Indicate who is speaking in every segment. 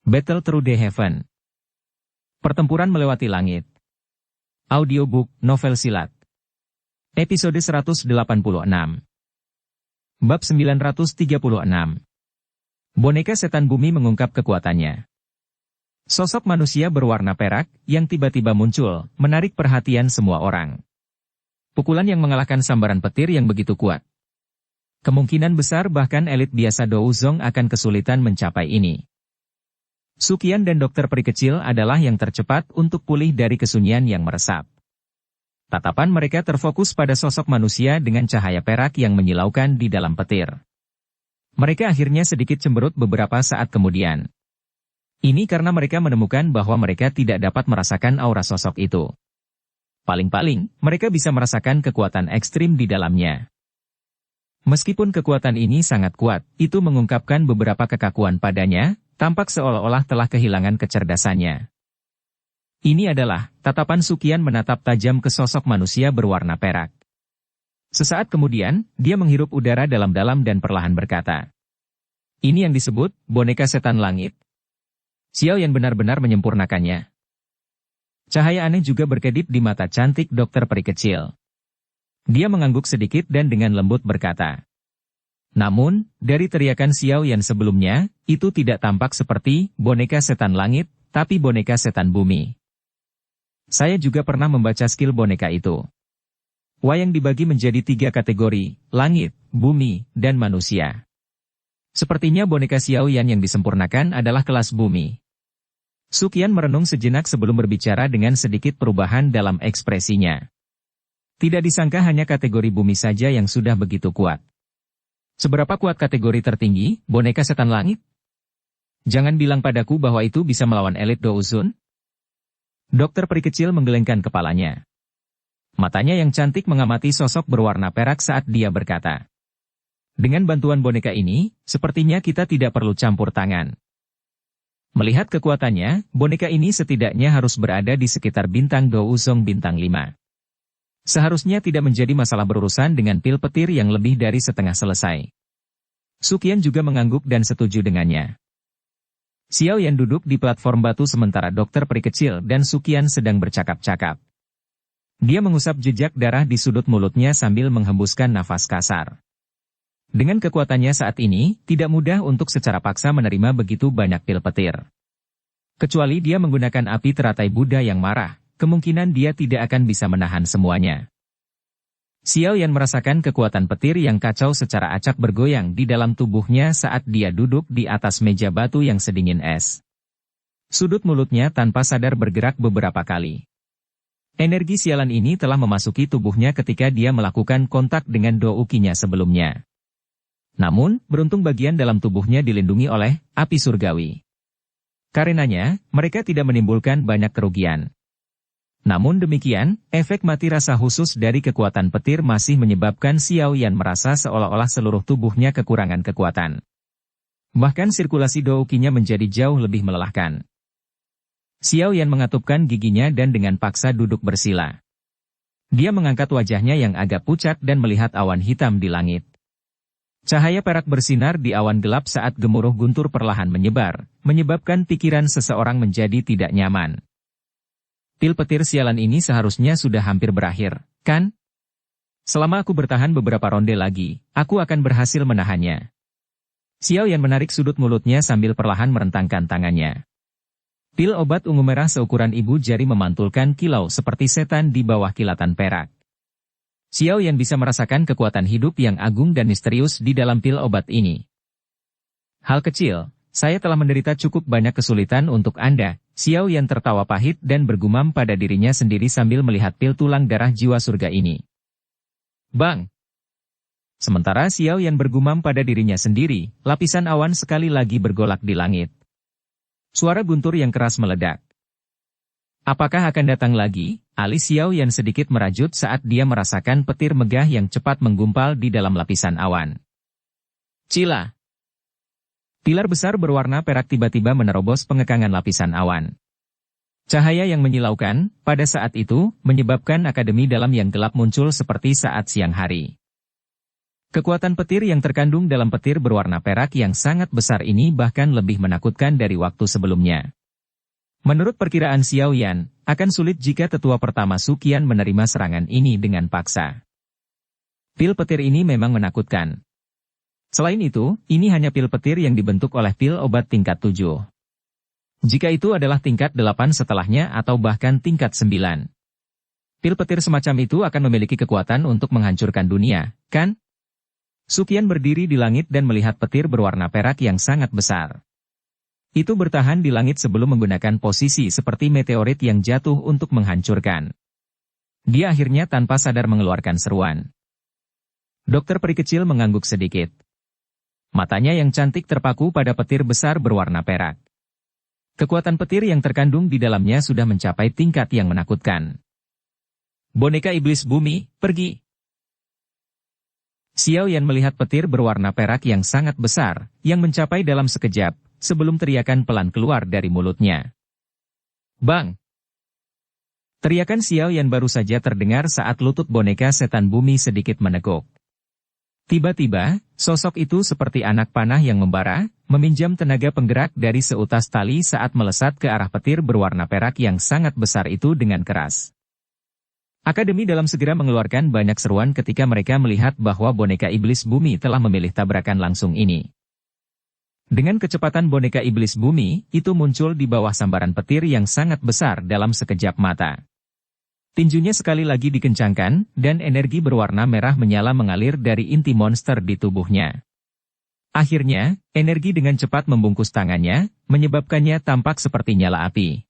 Speaker 1: Battle Through the Heaven. Pertempuran melewati langit. Audiobook, novel silat. Episode 186. Bab 936. Boneka setan bumi mengungkap kekuatannya. Sosok manusia berwarna perak, yang tiba-tiba muncul, menarik perhatian semua orang. Pukulan yang mengalahkan sambaran petir yang begitu kuat. Kemungkinan besar bahkan elit biasa Douzong akan kesulitan mencapai ini. Suqian dan dokter peri kecil adalah yang tercepat untuk pulih dari kesunyian yang meresap. Tatapan mereka terfokus pada sosok manusia dengan cahaya perak yang menyilaukan di dalam petir. Mereka akhirnya sedikit cemberut beberapa saat kemudian. Ini karena mereka menemukan bahwa mereka tidak dapat merasakan aura sosok itu. Paling-paling, mereka bisa merasakan kekuatan ekstrim di dalamnya. Meskipun kekuatan ini sangat kuat, itu mengungkapkan beberapa kekakuan padanya, tampak seolah-olah telah kehilangan kecerdasannya. Ini adalah, tatapan Suqian menatap tajam ke sosok manusia berwarna perak. Sesaat kemudian, dia menghirup udara dalam-dalam dan perlahan berkata. Ini yang disebut, boneka setan langit. Xiao Yan benar-benar menyempurnakannya. Cahaya aneh juga berkedip di mata cantik dokter peri kecil. Dia mengangguk sedikit dan dengan lembut berkata. Namun, dari teriakan Xiao Yan sebelumnya, itu tidak tampak seperti boneka setan langit, tapi boneka setan bumi. Saya juga pernah membaca skill boneka itu. Wayang dibagi menjadi 3 kategori, langit, bumi, dan manusia. Sepertinya boneka Xiao Yan yang disempurnakan adalah kelas bumi. Suqian merenung sejenak sebelum berbicara dengan sedikit perubahan dalam ekspresinya. Tidak disangka hanya kategori bumi saja yang sudah begitu kuat. Seberapa kuat kategori tertinggi, boneka setan langit? Jangan bilang padaku bahwa itu bisa melawan elit Douzon. Dokter peri kecil menggelengkan kepalanya. Matanya yang cantik mengamati sosok berwarna perak saat dia berkata. Dengan bantuan boneka ini, sepertinya kita tidak perlu campur tangan. Melihat kekuatannya, boneka ini setidaknya harus berada di sekitar bintang Douzong bintang 5. Seharusnya tidak menjadi masalah berurusan dengan pil petir yang lebih dari setengah selesai. Suqian juga mengangguk dan setuju dengannya. Xiao Yan duduk di platform batu sementara dokter peri kecil dan Suqian sedang bercakap-cakap. Dia mengusap jejak darah di sudut mulutnya sambil menghembuskan nafas kasar. Dengan kekuatannya saat ini, tidak mudah untuk secara paksa menerima begitu banyak pil petir. Kecuali dia menggunakan api teratai Buddha yang marah. Kemungkinan dia tidak akan bisa menahan semuanya. Xiao Yan merasakan kekuatan petir yang kacau secara acak bergoyang di dalam tubuhnya saat dia duduk di atas meja batu yang sedingin es. Sudut mulutnya tanpa sadar bergerak beberapa kali. Energi sialan ini telah memasuki tubuhnya ketika dia melakukan kontak dengan doukinya sebelumnya. Namun, beruntung bagian dalam tubuhnya dilindungi oleh api surgawi. Karenanya, mereka tidak menimbulkan banyak kerugian. Namun demikian, efek mati rasa khusus dari kekuatan petir masih menyebabkan Xiao Yan merasa seolah-olah seluruh tubuhnya kekurangan kekuatan. Bahkan sirkulasi doukinya menjadi jauh lebih melelahkan. Xiao Yan mengatupkan giginya dan dengan paksa duduk bersila. Dia mengangkat wajahnya yang agak pucat dan melihat awan hitam di langit. Cahaya perak bersinar di awan gelap saat gemuruh guntur perlahan menyebar, menyebabkan pikiran seseorang menjadi tidak nyaman. Pil petir sialan ini seharusnya sudah hampir berakhir, kan? Selama aku bertahan beberapa ronde lagi, aku akan berhasil menahannya. Xiao Yan menarik sudut mulutnya sambil perlahan merentangkan tangannya. Pil obat ungu merah seukuran ibu jari memantulkan kilau seperti setan di bawah kilatan perak. Xiao Yan bisa merasakan kekuatan hidup yang agung dan misterius di dalam pil obat ini. Hal kecil, saya telah menderita cukup banyak kesulitan untuk Anda. Xiao Yan tertawa pahit dan bergumam pada dirinya sendiri sambil melihat pil tulang darah jiwa surga ini. Bang! Sementara Xiao Yan bergumam pada dirinya sendiri, lapisan awan sekali lagi bergolak di langit. Suara guntur yang keras meledak. Apakah akan datang lagi? Alis Xiao Yan sedikit merajut saat dia merasakan petir megah yang cepat menggumpal di dalam lapisan awan. Cila! Pilar besar berwarna perak tiba-tiba menerobos pengekangan lapisan awan. Cahaya yang menyilaukan, pada saat itu, menyebabkan akademi dalam yang gelap muncul seperti saat siang hari. Kekuatan petir yang terkandung dalam petir berwarna perak yang sangat besar ini bahkan lebih menakutkan dari waktu sebelumnya. Menurut perkiraan Xiao Yan, akan sulit jika tetua pertama Su Qian menerima serangan ini dengan paksa. Pil petir ini memang menakutkan. Selain itu, ini hanya pil petir yang dibentuk oleh pil obat tingkat 7. Jika itu adalah tingkat 8 setelahnya atau bahkan tingkat 9. Pil petir semacam itu akan memiliki kekuatan untuk menghancurkan dunia, kan? Su Qian berdiri di langit dan melihat petir berwarna perak yang sangat besar. Itu bertahan di langit sebelum menggunakan posisi seperti meteorit yang jatuh untuk menghancurkan. Dia akhirnya tanpa sadar mengeluarkan seruan. Dokter peri kecil mengangguk sedikit. Matanya yang cantik terpaku pada petir besar berwarna perak. Kekuatan petir yang terkandung di dalamnya sudah mencapai tingkat yang menakutkan. Boneka iblis bumi, pergi! Xiao Yan melihat petir berwarna perak yang sangat besar, yang mencapai dalam sekejap, sebelum teriakan pelan keluar dari mulutnya. Bang! Teriakan Xiao Yan baru saja terdengar saat lutut boneka setan bumi sedikit menekuk. Tiba-tiba, sosok itu seperti anak panah yang membara, meminjam tenaga penggerak dari seutas tali saat melesat ke arah petir berwarna perak yang sangat besar itu dengan keras. Akademi dalam segera mengeluarkan banyak seruan ketika mereka melihat bahwa boneka iblis bumi telah memilih tabrakan langsung ini. Dengan kecepatan boneka iblis bumi, itu muncul di bawah sambaran petir yang sangat besar dalam sekejap mata. Tinjunya sekali lagi dikencangkan, dan energi berwarna merah menyala mengalir dari inti monster di tubuhnya. Akhirnya, energi dengan cepat membungkus tangannya, menyebabkannya tampak seperti nyala api.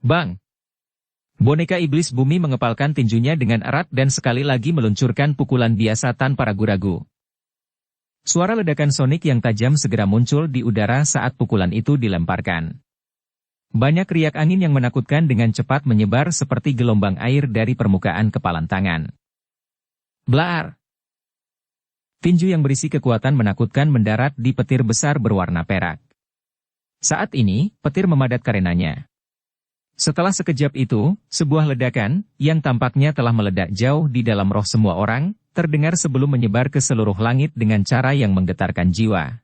Speaker 1: Bang! Boneka iblis bumi mengepalkan tinjunya dengan erat dan sekali lagi meluncurkan pukulan biasa tanpa ragu-ragu. Suara ledakan sonik yang tajam segera muncul di udara saat pukulan itu dilemparkan. Banyak riak angin yang menakutkan dengan cepat menyebar seperti gelombang air dari permukaan kepalan tangan. Blaar! Tinju yang berisi kekuatan menakutkan mendarat di petir besar berwarna perak. Saat ini, petir memadat karenanya. Setelah sekejap itu, sebuah ledakan, yang tampaknya telah meledak jauh di dalam roh semua orang, terdengar sebelum menyebar ke seluruh langit dengan cara yang menggetarkan jiwa.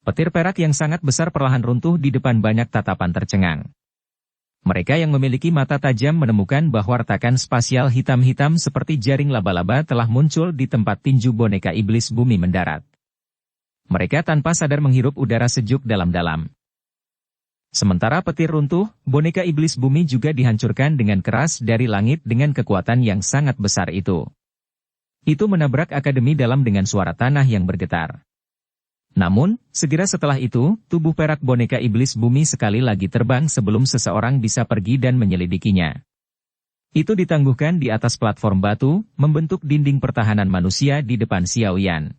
Speaker 1: Petir perak yang sangat besar perlahan runtuh di depan banyak tatapan tercengang. Mereka yang memiliki mata tajam menemukan bahwa retakan spasial hitam-hitam seperti jaring laba-laba telah muncul di tempat tinju boneka iblis bumi mendarat. Mereka tanpa sadar menghirup udara sejuk dalam-dalam. Sementara petir runtuh, boneka iblis bumi juga dihancurkan dengan keras dari langit dengan kekuatan yang sangat besar itu. Itu menabrak akademi dalam dengan suara tanah yang bergetar. Namun, segera setelah itu, tubuh perak boneka iblis bumi sekali lagi terbang sebelum seseorang bisa pergi dan menyelidikinya. Itu ditangguhkan di atas platform batu, membentuk dinding pertahanan manusia di depan Xiao Yan.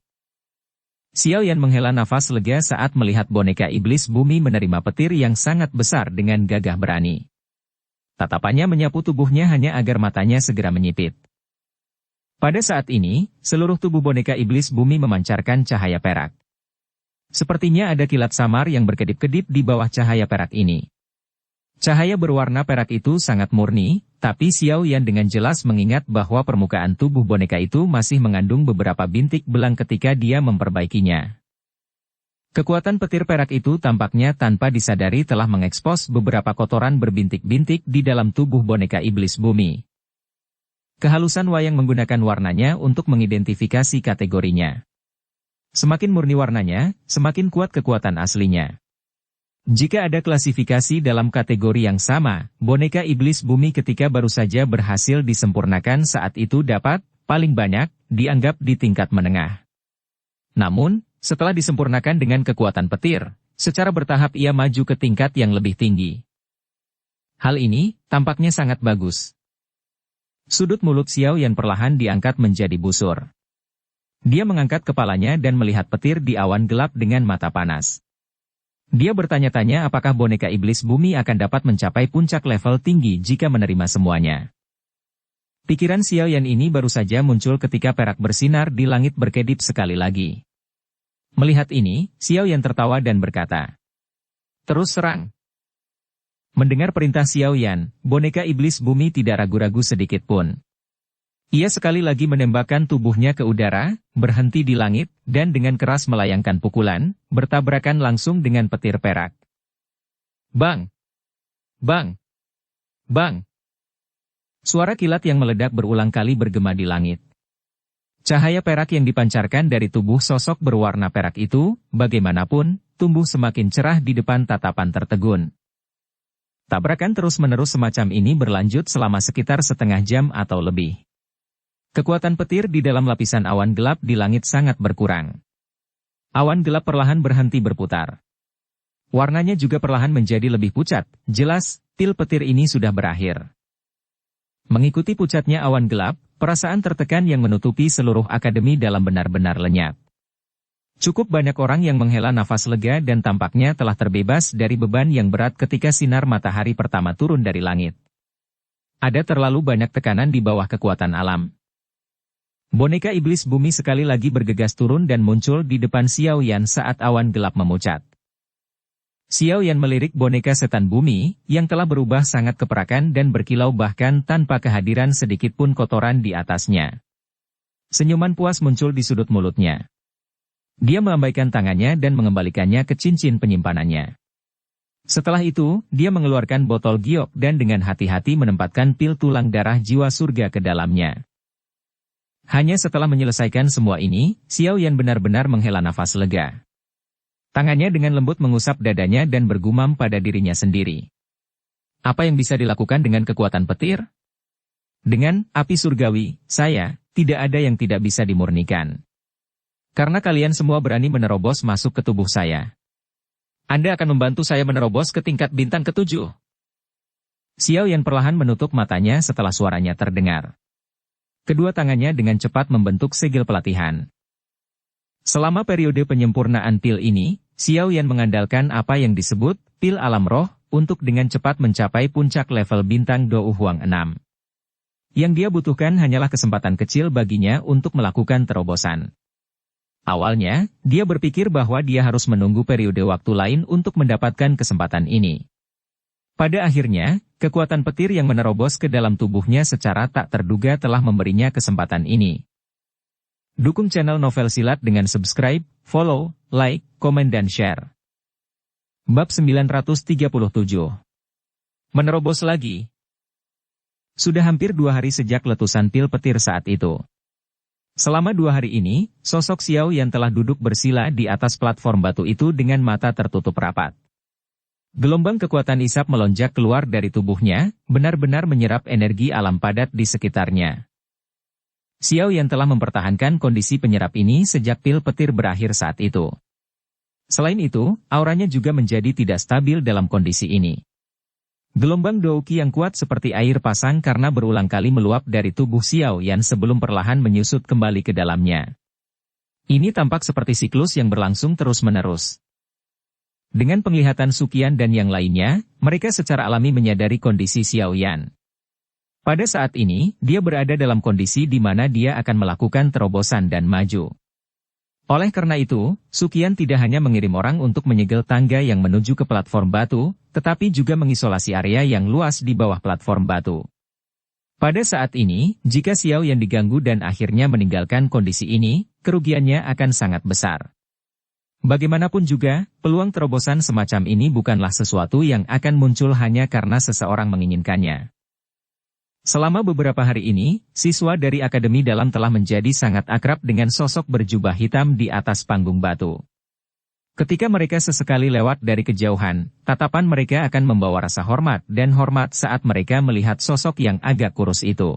Speaker 1: Xiao Yan menghela nafas lega saat melihat boneka iblis bumi menerima petir yang sangat besar dengan gagah berani. Tatapannya menyapu tubuhnya hanya agar matanya segera menyipit. Pada saat ini, seluruh tubuh boneka iblis bumi memancarkan cahaya perak. Sepertinya ada kilat samar yang berkedip-kedip di bawah cahaya perak ini. Cahaya berwarna perak itu sangat murni, tapi Xiao Yan dengan jelas mengingat bahwa permukaan tubuh boneka itu masih mengandung beberapa bintik belang ketika dia memperbaikinya. Kekuatan petir perak itu tampaknya tanpa disadari telah mengekspos beberapa kotoran berbintik-bintik di dalam tubuh boneka iblis bumi. Kehalusan wayang menggunakan warnanya untuk mengidentifikasi kategorinya. Semakin murni warnanya, semakin kuat kekuatan aslinya. Jika ada klasifikasi dalam kategori yang sama, boneka iblis bumi ketika baru saja berhasil disempurnakan saat itu dapat, paling banyak, dianggap di tingkat menengah. Namun, setelah disempurnakan dengan kekuatan petir, secara bertahap ia maju ke tingkat yang lebih tinggi. Hal ini, tampaknya sangat bagus. Sudut mulut Xiao Yan perlahan diangkat menjadi busur. Dia mengangkat kepalanya dan melihat petir di awan gelap dengan mata panas. Dia bertanya-tanya apakah boneka iblis bumi akan dapat mencapai puncak level tinggi jika menerima semuanya. Pikiran Xiao Yan ini baru saja muncul ketika perak bersinar di langit berkedip sekali lagi. Melihat ini, Xiao Yan tertawa dan berkata, "Terus serang." Mendengar perintah Xiao Yan, boneka iblis bumi tidak ragu-ragu sedikit pun. Ia sekali lagi menembakkan tubuhnya ke udara, berhenti di langit, dan dengan keras melayangkan pukulan, bertabrakan langsung dengan petir perak. Bang! Bang! Bang! Suara kilat yang meledak berulang kali bergema di langit. Cahaya perak yang dipancarkan dari tubuh sosok berwarna perak itu, bagaimanapun, tumbuh semakin cerah di depan tatapan tertegun. Tabrakan terus-menerus semacam ini berlanjut selama sekitar setengah jam atau lebih. Kekuatan petir di dalam lapisan awan gelap di langit sangat berkurang. Awan gelap perlahan berhenti berputar. Warnanya juga perlahan menjadi lebih pucat, jelas, til petir ini sudah berakhir. Mengikuti pucatnya awan gelap, perasaan tertekan yang menutupi seluruh akademi dalam benar-benar lenyap. Cukup banyak orang yang menghela nafas lega dan tampaknya telah terbebas dari beban yang berat ketika sinar matahari pertama turun dari langit. Ada terlalu banyak tekanan di bawah kekuatan alam. Boneka iblis bumi sekali lagi bergegas turun dan muncul di depan Xiao Yan saat awan gelap memucat. Xiao Yan melirik boneka setan bumi, yang telah berubah sangat keperakan dan berkilau bahkan tanpa kehadiran sedikit pun kotoran di atasnya. Senyuman puas muncul di sudut mulutnya. Dia melambaikan tangannya dan mengembalikannya ke cincin penyimpanannya. Setelah itu, dia mengeluarkan botol giok dan dengan hati-hati menempatkan pil tulang darah jiwa surga ke dalamnya. Hanya setelah menyelesaikan semua ini, Xiao Yan benar-benar menghela nafas lega. Tangannya dengan lembut mengusap dadanya dan bergumam pada dirinya sendiri. Apa yang bisa dilakukan dengan kekuatan petir? Dengan api surgawi, tidak ada yang tidak bisa dimurnikan. Karena kalian semua berani menerobos masuk ke tubuh saya. Anda akan membantu saya menerobos ke tingkat bintang ke-7. Xiao Yan perlahan menutup matanya setelah suaranya terdengar. Kedua tangannya dengan cepat membentuk segel pelatihan. Selama periode penyempurnaan pil ini, Xiao Yan mengandalkan apa yang disebut pil alam roh untuk dengan cepat mencapai puncak level bintang Dou Huang 6. Yang dia butuhkan hanyalah kesempatan kecil baginya untuk melakukan terobosan. Awalnya, dia berpikir bahwa dia harus menunggu periode waktu lain untuk mendapatkan kesempatan ini. Pada akhirnya, kekuatan petir yang menerobos ke dalam tubuhnya secara tak terduga telah memberinya kesempatan ini. Dukung channel Novel Silat dengan subscribe, follow, like, komen dan share. Bab 937. Menerobos lagi. Sudah hampir 2 hari sejak letusan pil petir saat itu. Selama 2 hari ini, sosok Xiao Yan telah duduk bersila di atas platform batu itu dengan mata tertutup rapat. Gelombang kekuatan isap melonjak keluar dari tubuhnya, benar-benar menyerap energi alam padat di sekitarnya. Xiao Yan telah mempertahankan kondisi penyerap ini sejak pil petir berakhir saat itu. Selain itu, auranya juga menjadi tidak stabil dalam kondisi ini. Gelombang douqi yang kuat seperti air pasang karena berulang kali meluap dari tubuh Xiao Yan sebelum perlahan menyusut kembali ke dalamnya. Ini tampak seperti siklus yang berlangsung terus-menerus. Dengan penglihatan Suqian dan yang lainnya, mereka secara alami menyadari kondisi Xiao Yan. Pada saat ini, dia berada dalam kondisi di mana dia akan melakukan terobosan dan maju. Oleh karena itu, Suqian tidak hanya mengirim orang untuk menyegel tangga yang menuju ke platform batu, tetapi juga mengisolasi area yang luas di bawah platform batu. Pada saat ini, jika Xiao Yan diganggu dan akhirnya meninggalkan kondisi ini, kerugiannya akan sangat besar. Bagaimanapun juga, peluang terobosan semacam ini bukanlah sesuatu yang akan muncul hanya karena seseorang menginginkannya. Selama beberapa hari ini, siswa dari Akademi Dalam telah menjadi sangat akrab dengan sosok berjubah hitam di atas panggung batu. Ketika mereka sesekali lewat dari kejauhan, tatapan mereka akan membawa rasa hormat dan hormat saat mereka melihat sosok yang agak kurus itu.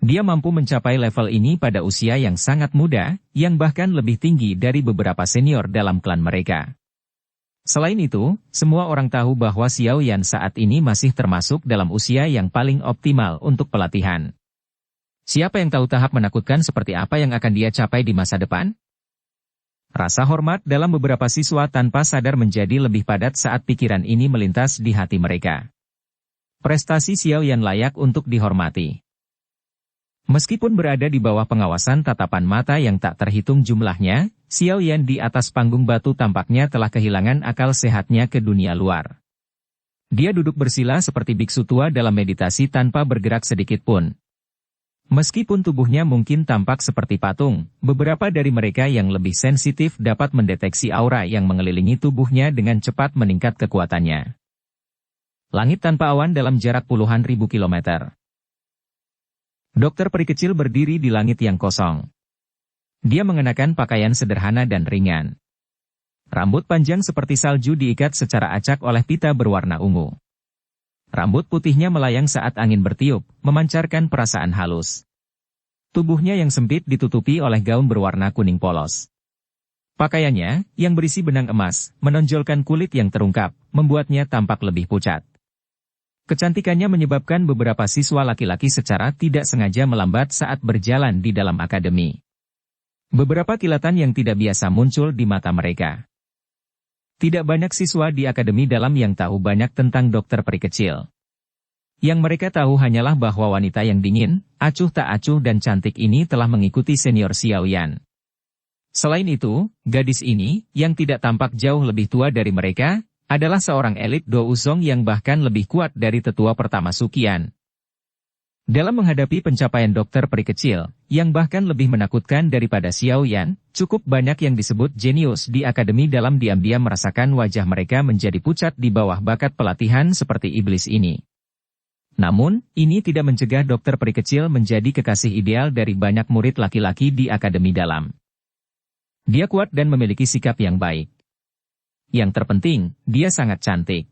Speaker 1: Dia mampu mencapai level ini pada usia yang sangat muda, yang bahkan lebih tinggi dari beberapa senior dalam klan mereka. Selain itu, semua orang tahu bahwa Xiao Yan saat ini masih termasuk dalam usia yang paling optimal untuk pelatihan. Siapa yang tahu tahap menakutkan seperti apa yang akan dia capai di masa depan? Rasa hormat dalam beberapa siswa tanpa sadar menjadi lebih padat saat pikiran ini melintas di hati mereka. Prestasi Xiao Yan layak untuk dihormati. Meskipun berada di bawah pengawasan tatapan mata yang tak terhitung jumlahnya, Xiao Yan di atas panggung batu tampaknya telah kehilangan akal sehatnya ke dunia luar. Dia duduk bersila seperti biksu tua dalam meditasi tanpa bergerak sedikit pun. Meskipun tubuhnya mungkin tampak seperti patung, beberapa dari mereka yang lebih sensitif dapat mendeteksi aura yang mengelilingi tubuhnya dengan cepat meningkat kekuatannya. Langit tanpa awan dalam jarak puluhan ribu kilometer. Dokter peri kecil berdiri di langit yang kosong. Dia mengenakan pakaian sederhana dan ringan. Rambut panjang seperti salju diikat secara acak oleh pita berwarna ungu. Rambut putihnya melayang saat angin bertiup, memancarkan perasaan halus. Tubuhnya yang sempit ditutupi oleh gaun berwarna kuning polos. Pakaiannya, yang berisi benang emas, menonjolkan kulit yang terungkap, membuatnya tampak lebih pucat. Kecantikannya menyebabkan beberapa siswa laki-laki secara tidak sengaja melambat saat berjalan di dalam akademi. Beberapa kilatan yang tidak biasa muncul di mata mereka. Tidak banyak siswa di akademi dalam yang tahu banyak tentang dokter peri kecil. Yang mereka tahu hanyalah bahwa wanita yang dingin, acuh tak acuh dan cantik ini telah mengikuti senior Xiao Yan. Selain itu, gadis ini, yang tidak tampak jauh lebih tua dari mereka, adalah seorang elit Do Usong yang bahkan lebih kuat dari tetua pertama Sukian. Dalam menghadapi pencapaian dokter peri kecil, yang bahkan lebih menakutkan daripada Xiao Yan, cukup banyak yang disebut jenius di akademi dalam diam-diam merasakan wajah mereka menjadi pucat di bawah bakat pelatihan seperti iblis ini. Namun, ini tidak mencegah dokter peri kecil menjadi kekasih ideal dari banyak murid laki-laki di akademi dalam. Dia kuat dan memiliki sikap yang baik. Yang terpenting, dia sangat cantik.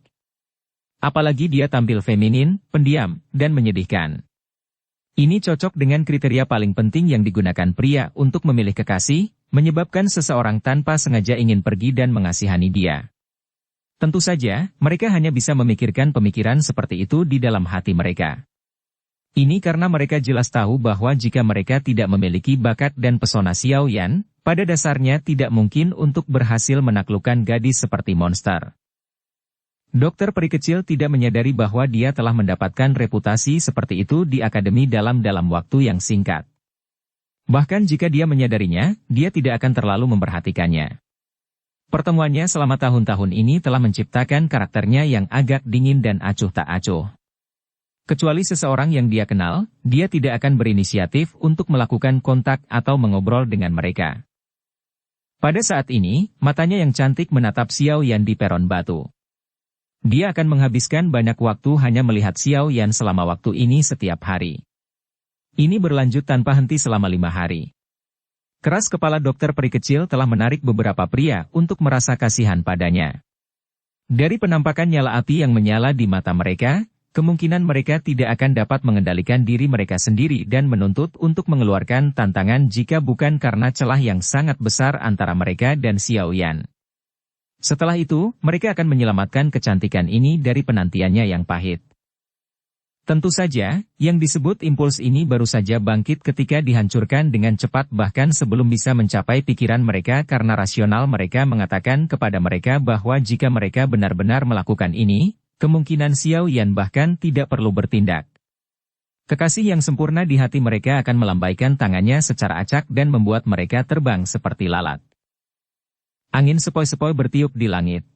Speaker 1: Apalagi dia tampil feminin, pendiam, dan menyedihkan. Ini cocok dengan kriteria paling penting yang digunakan pria untuk memilih kekasih, menyebabkan seseorang tanpa sengaja ingin pergi dan mengasihani dia. Tentu saja, mereka hanya bisa memikirkan pemikiran seperti itu di dalam hati mereka. Ini karena mereka jelas tahu bahwa jika mereka tidak memiliki bakat dan pesona Xiao Yan, pada dasarnya tidak mungkin untuk berhasil menaklukkan gadis seperti monster. Dokter peri kecil tidak menyadari bahwa dia telah mendapatkan reputasi seperti itu di akademi dalam waktu yang singkat. Bahkan jika dia menyadarinya, dia tidak akan terlalu memperhatikannya. Pertemuannya selama tahun-tahun ini telah menciptakan karakternya yang agak dingin dan acuh tak acuh. Kecuali seseorang yang dia kenal, dia tidak akan berinisiatif untuk melakukan kontak atau mengobrol dengan mereka. Pada saat ini, matanya yang cantik menatap Xiao Yan di peron batu. Dia akan menghabiskan banyak waktu hanya melihat Xiao Yan selama waktu ini setiap hari. Ini berlanjut tanpa henti selama 5 hari. Keras kepala dokter peri kecil telah menarik beberapa pria untuk merasa kasihan padanya. Dari penampakan nyala api yang menyala di mata mereka, kemungkinan mereka tidak akan dapat mengendalikan diri mereka sendiri dan menuntut untuk mengeluarkan tantangan jika bukan karena celah yang sangat besar antara mereka dan Xiao Yan. Setelah itu, mereka akan menyelamatkan kecantikan ini dari penantiannya yang pahit. Tentu saja, yang disebut impuls ini baru saja bangkit ketika dihancurkan dengan cepat bahkan sebelum bisa mencapai pikiran mereka karena rasional mereka mengatakan kepada mereka bahwa jika mereka benar-benar melakukan ini, kemungkinan Xiao Yan bahkan tidak perlu bertindak. Kekasih yang sempurna di hati mereka akan melambaikan tangannya secara acak dan membuat mereka terbang seperti lalat. Angin sepoi-sepoi bertiup di langit.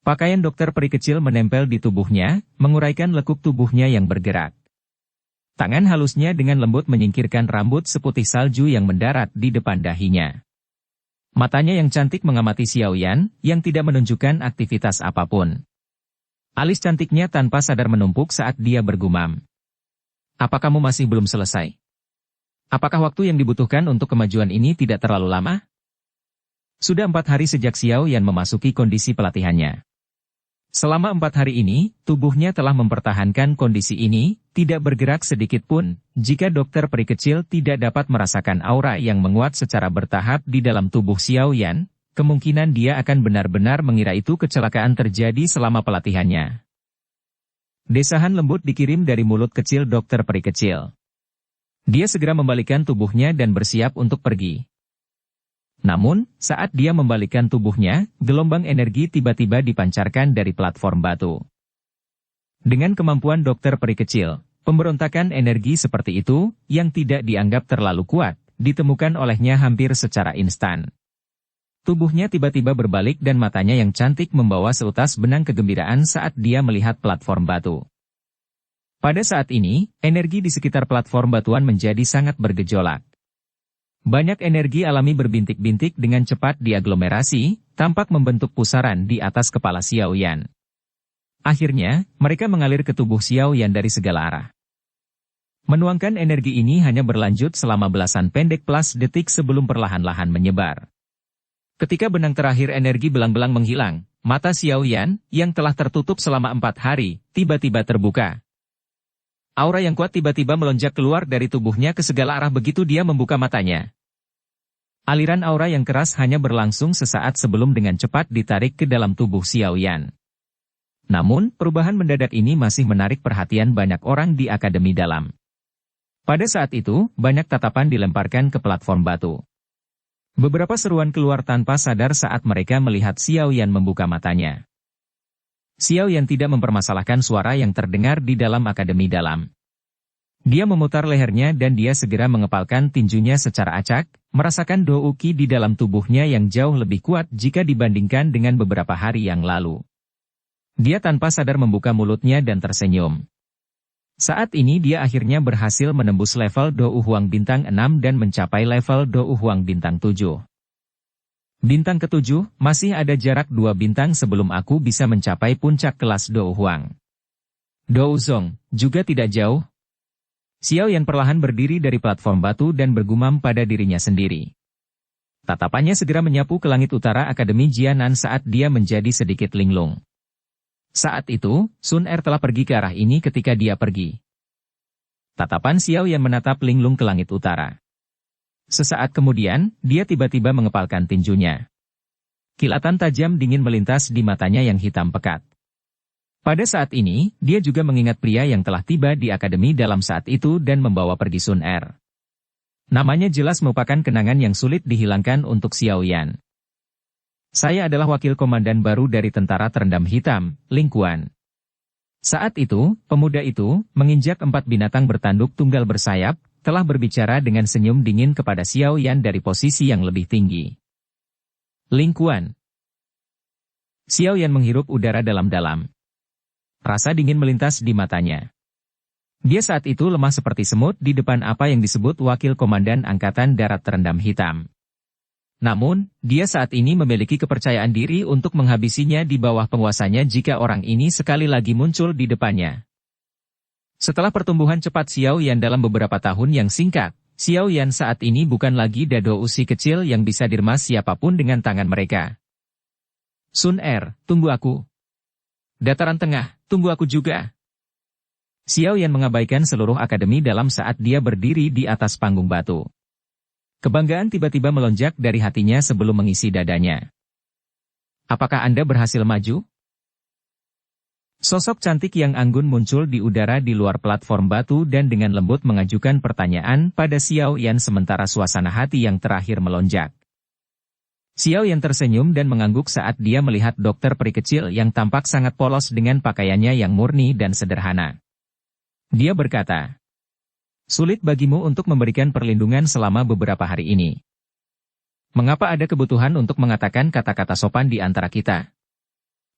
Speaker 1: Pakaian dokter peri kecil menempel di tubuhnya, menguraikan lekuk tubuhnya yang bergerak. Tangan halusnya dengan lembut menyingkirkan rambut seputih salju yang mendarat di depan dahinya. Matanya yang cantik mengamati Xiao Yan, yang tidak menunjukkan aktivitas apapun. Alis cantiknya tanpa sadar menumpuk saat dia bergumam. Apa kamu masih belum selesai? Apakah waktu yang dibutuhkan untuk kemajuan ini tidak terlalu lama? Sudah 4 hari sejak Xiao Yan memasuki kondisi pelatihannya. Selama 4 hari ini, tubuhnya telah mempertahankan kondisi ini, tidak bergerak sedikit pun, jika dokter peri kecil tidak dapat merasakan aura yang menguat secara bertahap di dalam tubuh Xiao Yan, kemungkinan dia akan benar-benar mengira itu kecelakaan terjadi selama pelatihannya. Desahan lembut dikirim dari mulut kecil dokter peri kecil. Dia segera membalikkan tubuhnya dan bersiap untuk pergi. Namun, saat dia membalikkan tubuhnya, gelombang energi tiba-tiba dipancarkan dari platform batu. Dengan kemampuan dokter peri kecil, pemberontakan energi seperti itu, yang tidak dianggap terlalu kuat, ditemukan olehnya hampir secara instan. Tubuhnya tiba-tiba berbalik dan matanya yang cantik membawa seutas benang kegembiraan saat dia melihat platform batu. Pada saat ini, energi di sekitar platform batuan menjadi sangat bergejolak. Banyak energi alami berbintik-bintik dengan cepat diaglomerasi, tampak membentuk pusaran di atas kepala Xiao Yan. Akhirnya, mereka mengalir ke tubuh Xiao Yan dari segala arah. Menuangkan energi ini hanya berlanjut selama belasan pendek plus detik sebelum perlahan-lahan menyebar. Ketika benang terakhir energi belang-belang menghilang, mata Xiao Yan, yang telah tertutup selama 4 hari, tiba-tiba terbuka. Aura yang kuat tiba-tiba melonjak keluar dari tubuhnya ke segala arah begitu dia membuka matanya. Aliran aura yang keras hanya berlangsung sesaat sebelum dengan cepat ditarik ke dalam tubuh Xiao Yan. Namun, perubahan mendadak ini masih menarik perhatian banyak orang di Akademi Dalam. Pada saat itu, banyak tatapan dilemparkan ke platform batu. Beberapa seruan keluar tanpa sadar saat mereka melihat Xiao Yan membuka matanya. Xiao Yan tidak mempermasalahkan suara yang terdengar di dalam Akademi Dalam. Dia memutar lehernya dan dia segera mengepalkan tinjunya secara acak, merasakan dou qi di dalam tubuhnya yang jauh lebih kuat jika dibandingkan dengan beberapa hari yang lalu. Dia tanpa sadar membuka mulutnya dan tersenyum. Saat ini dia akhirnya berhasil menembus level Dou Huang bintang 6 dan mencapai level Dou Huang bintang 7. Bintang ke-7, masih ada jarak 2 bintang sebelum aku bisa mencapai puncak kelas Dou Huang. Dou Zong, juga tidak jauh. Xiao Yan perlahan berdiri dari platform batu dan bergumam pada dirinya sendiri. Tatapannya segera menyapu ke langit utara Akademi Jianan saat dia menjadi sedikit linglung. Saat itu, Sun Er telah pergi ke arah ini ketika dia pergi. Tatapan Xiao Yan menatap linglung ke langit utara. Sesaat kemudian, dia tiba-tiba mengepalkan tinjunya. Kilatan tajam dingin melintas di matanya yang hitam pekat. Pada saat ini, dia juga mengingat pria yang telah tiba di Akademi Dalam saat itu dan membawa pergi Sun Er. Namanya jelas merupakan kenangan yang sulit dihilangkan untuk Xiao Yan. Saya adalah wakil komandan baru dari tentara terendam hitam, Ling Quan. Saat itu, pemuda itu, menginjak 4 binatang bertanduk tunggal bersayap, telah berbicara dengan senyum dingin kepada Xiao Yan dari posisi yang lebih tinggi. Ling Quan. Xiao Yan menghirup udara dalam-dalam. Rasa dingin melintas di matanya. Dia saat itu lemah seperti semut di depan apa yang disebut wakil komandan Angkatan Darat Terendam Hitam. Namun, dia saat ini memiliki kepercayaan diri untuk menghabisinya di bawah penguasanya jika orang ini sekali lagi muncul di depannya. Setelah pertumbuhan cepat Xiao Yan dalam beberapa tahun yang singkat, Xiao Yan saat ini bukan lagi dado usi kecil yang bisa diremas siapapun dengan tangan mereka. Sun Er, tunggu aku. Dataran Tengah, tunggu aku juga. Xiao Yan mengabaikan seluruh Akademi Dalam saat dia berdiri di atas panggung batu. Kebanggaan tiba-tiba melonjak dari hatinya sebelum mengisi dadanya. Apakah Anda berhasil maju? Sosok cantik yang anggun muncul di udara di luar platform batu dan dengan lembut mengajukan pertanyaan pada Xiao Yan sementara suasana hati yang terakhir melonjak. Xiao Yan tersenyum dan mengangguk saat dia melihat dokter peri kecil yang tampak sangat polos dengan pakaiannya yang murni dan sederhana. Dia berkata, "Sulit bagimu untuk memberikan perlindungan selama beberapa hari ini. Mengapa ada kebutuhan untuk mengatakan kata-kata sopan di antara kita?"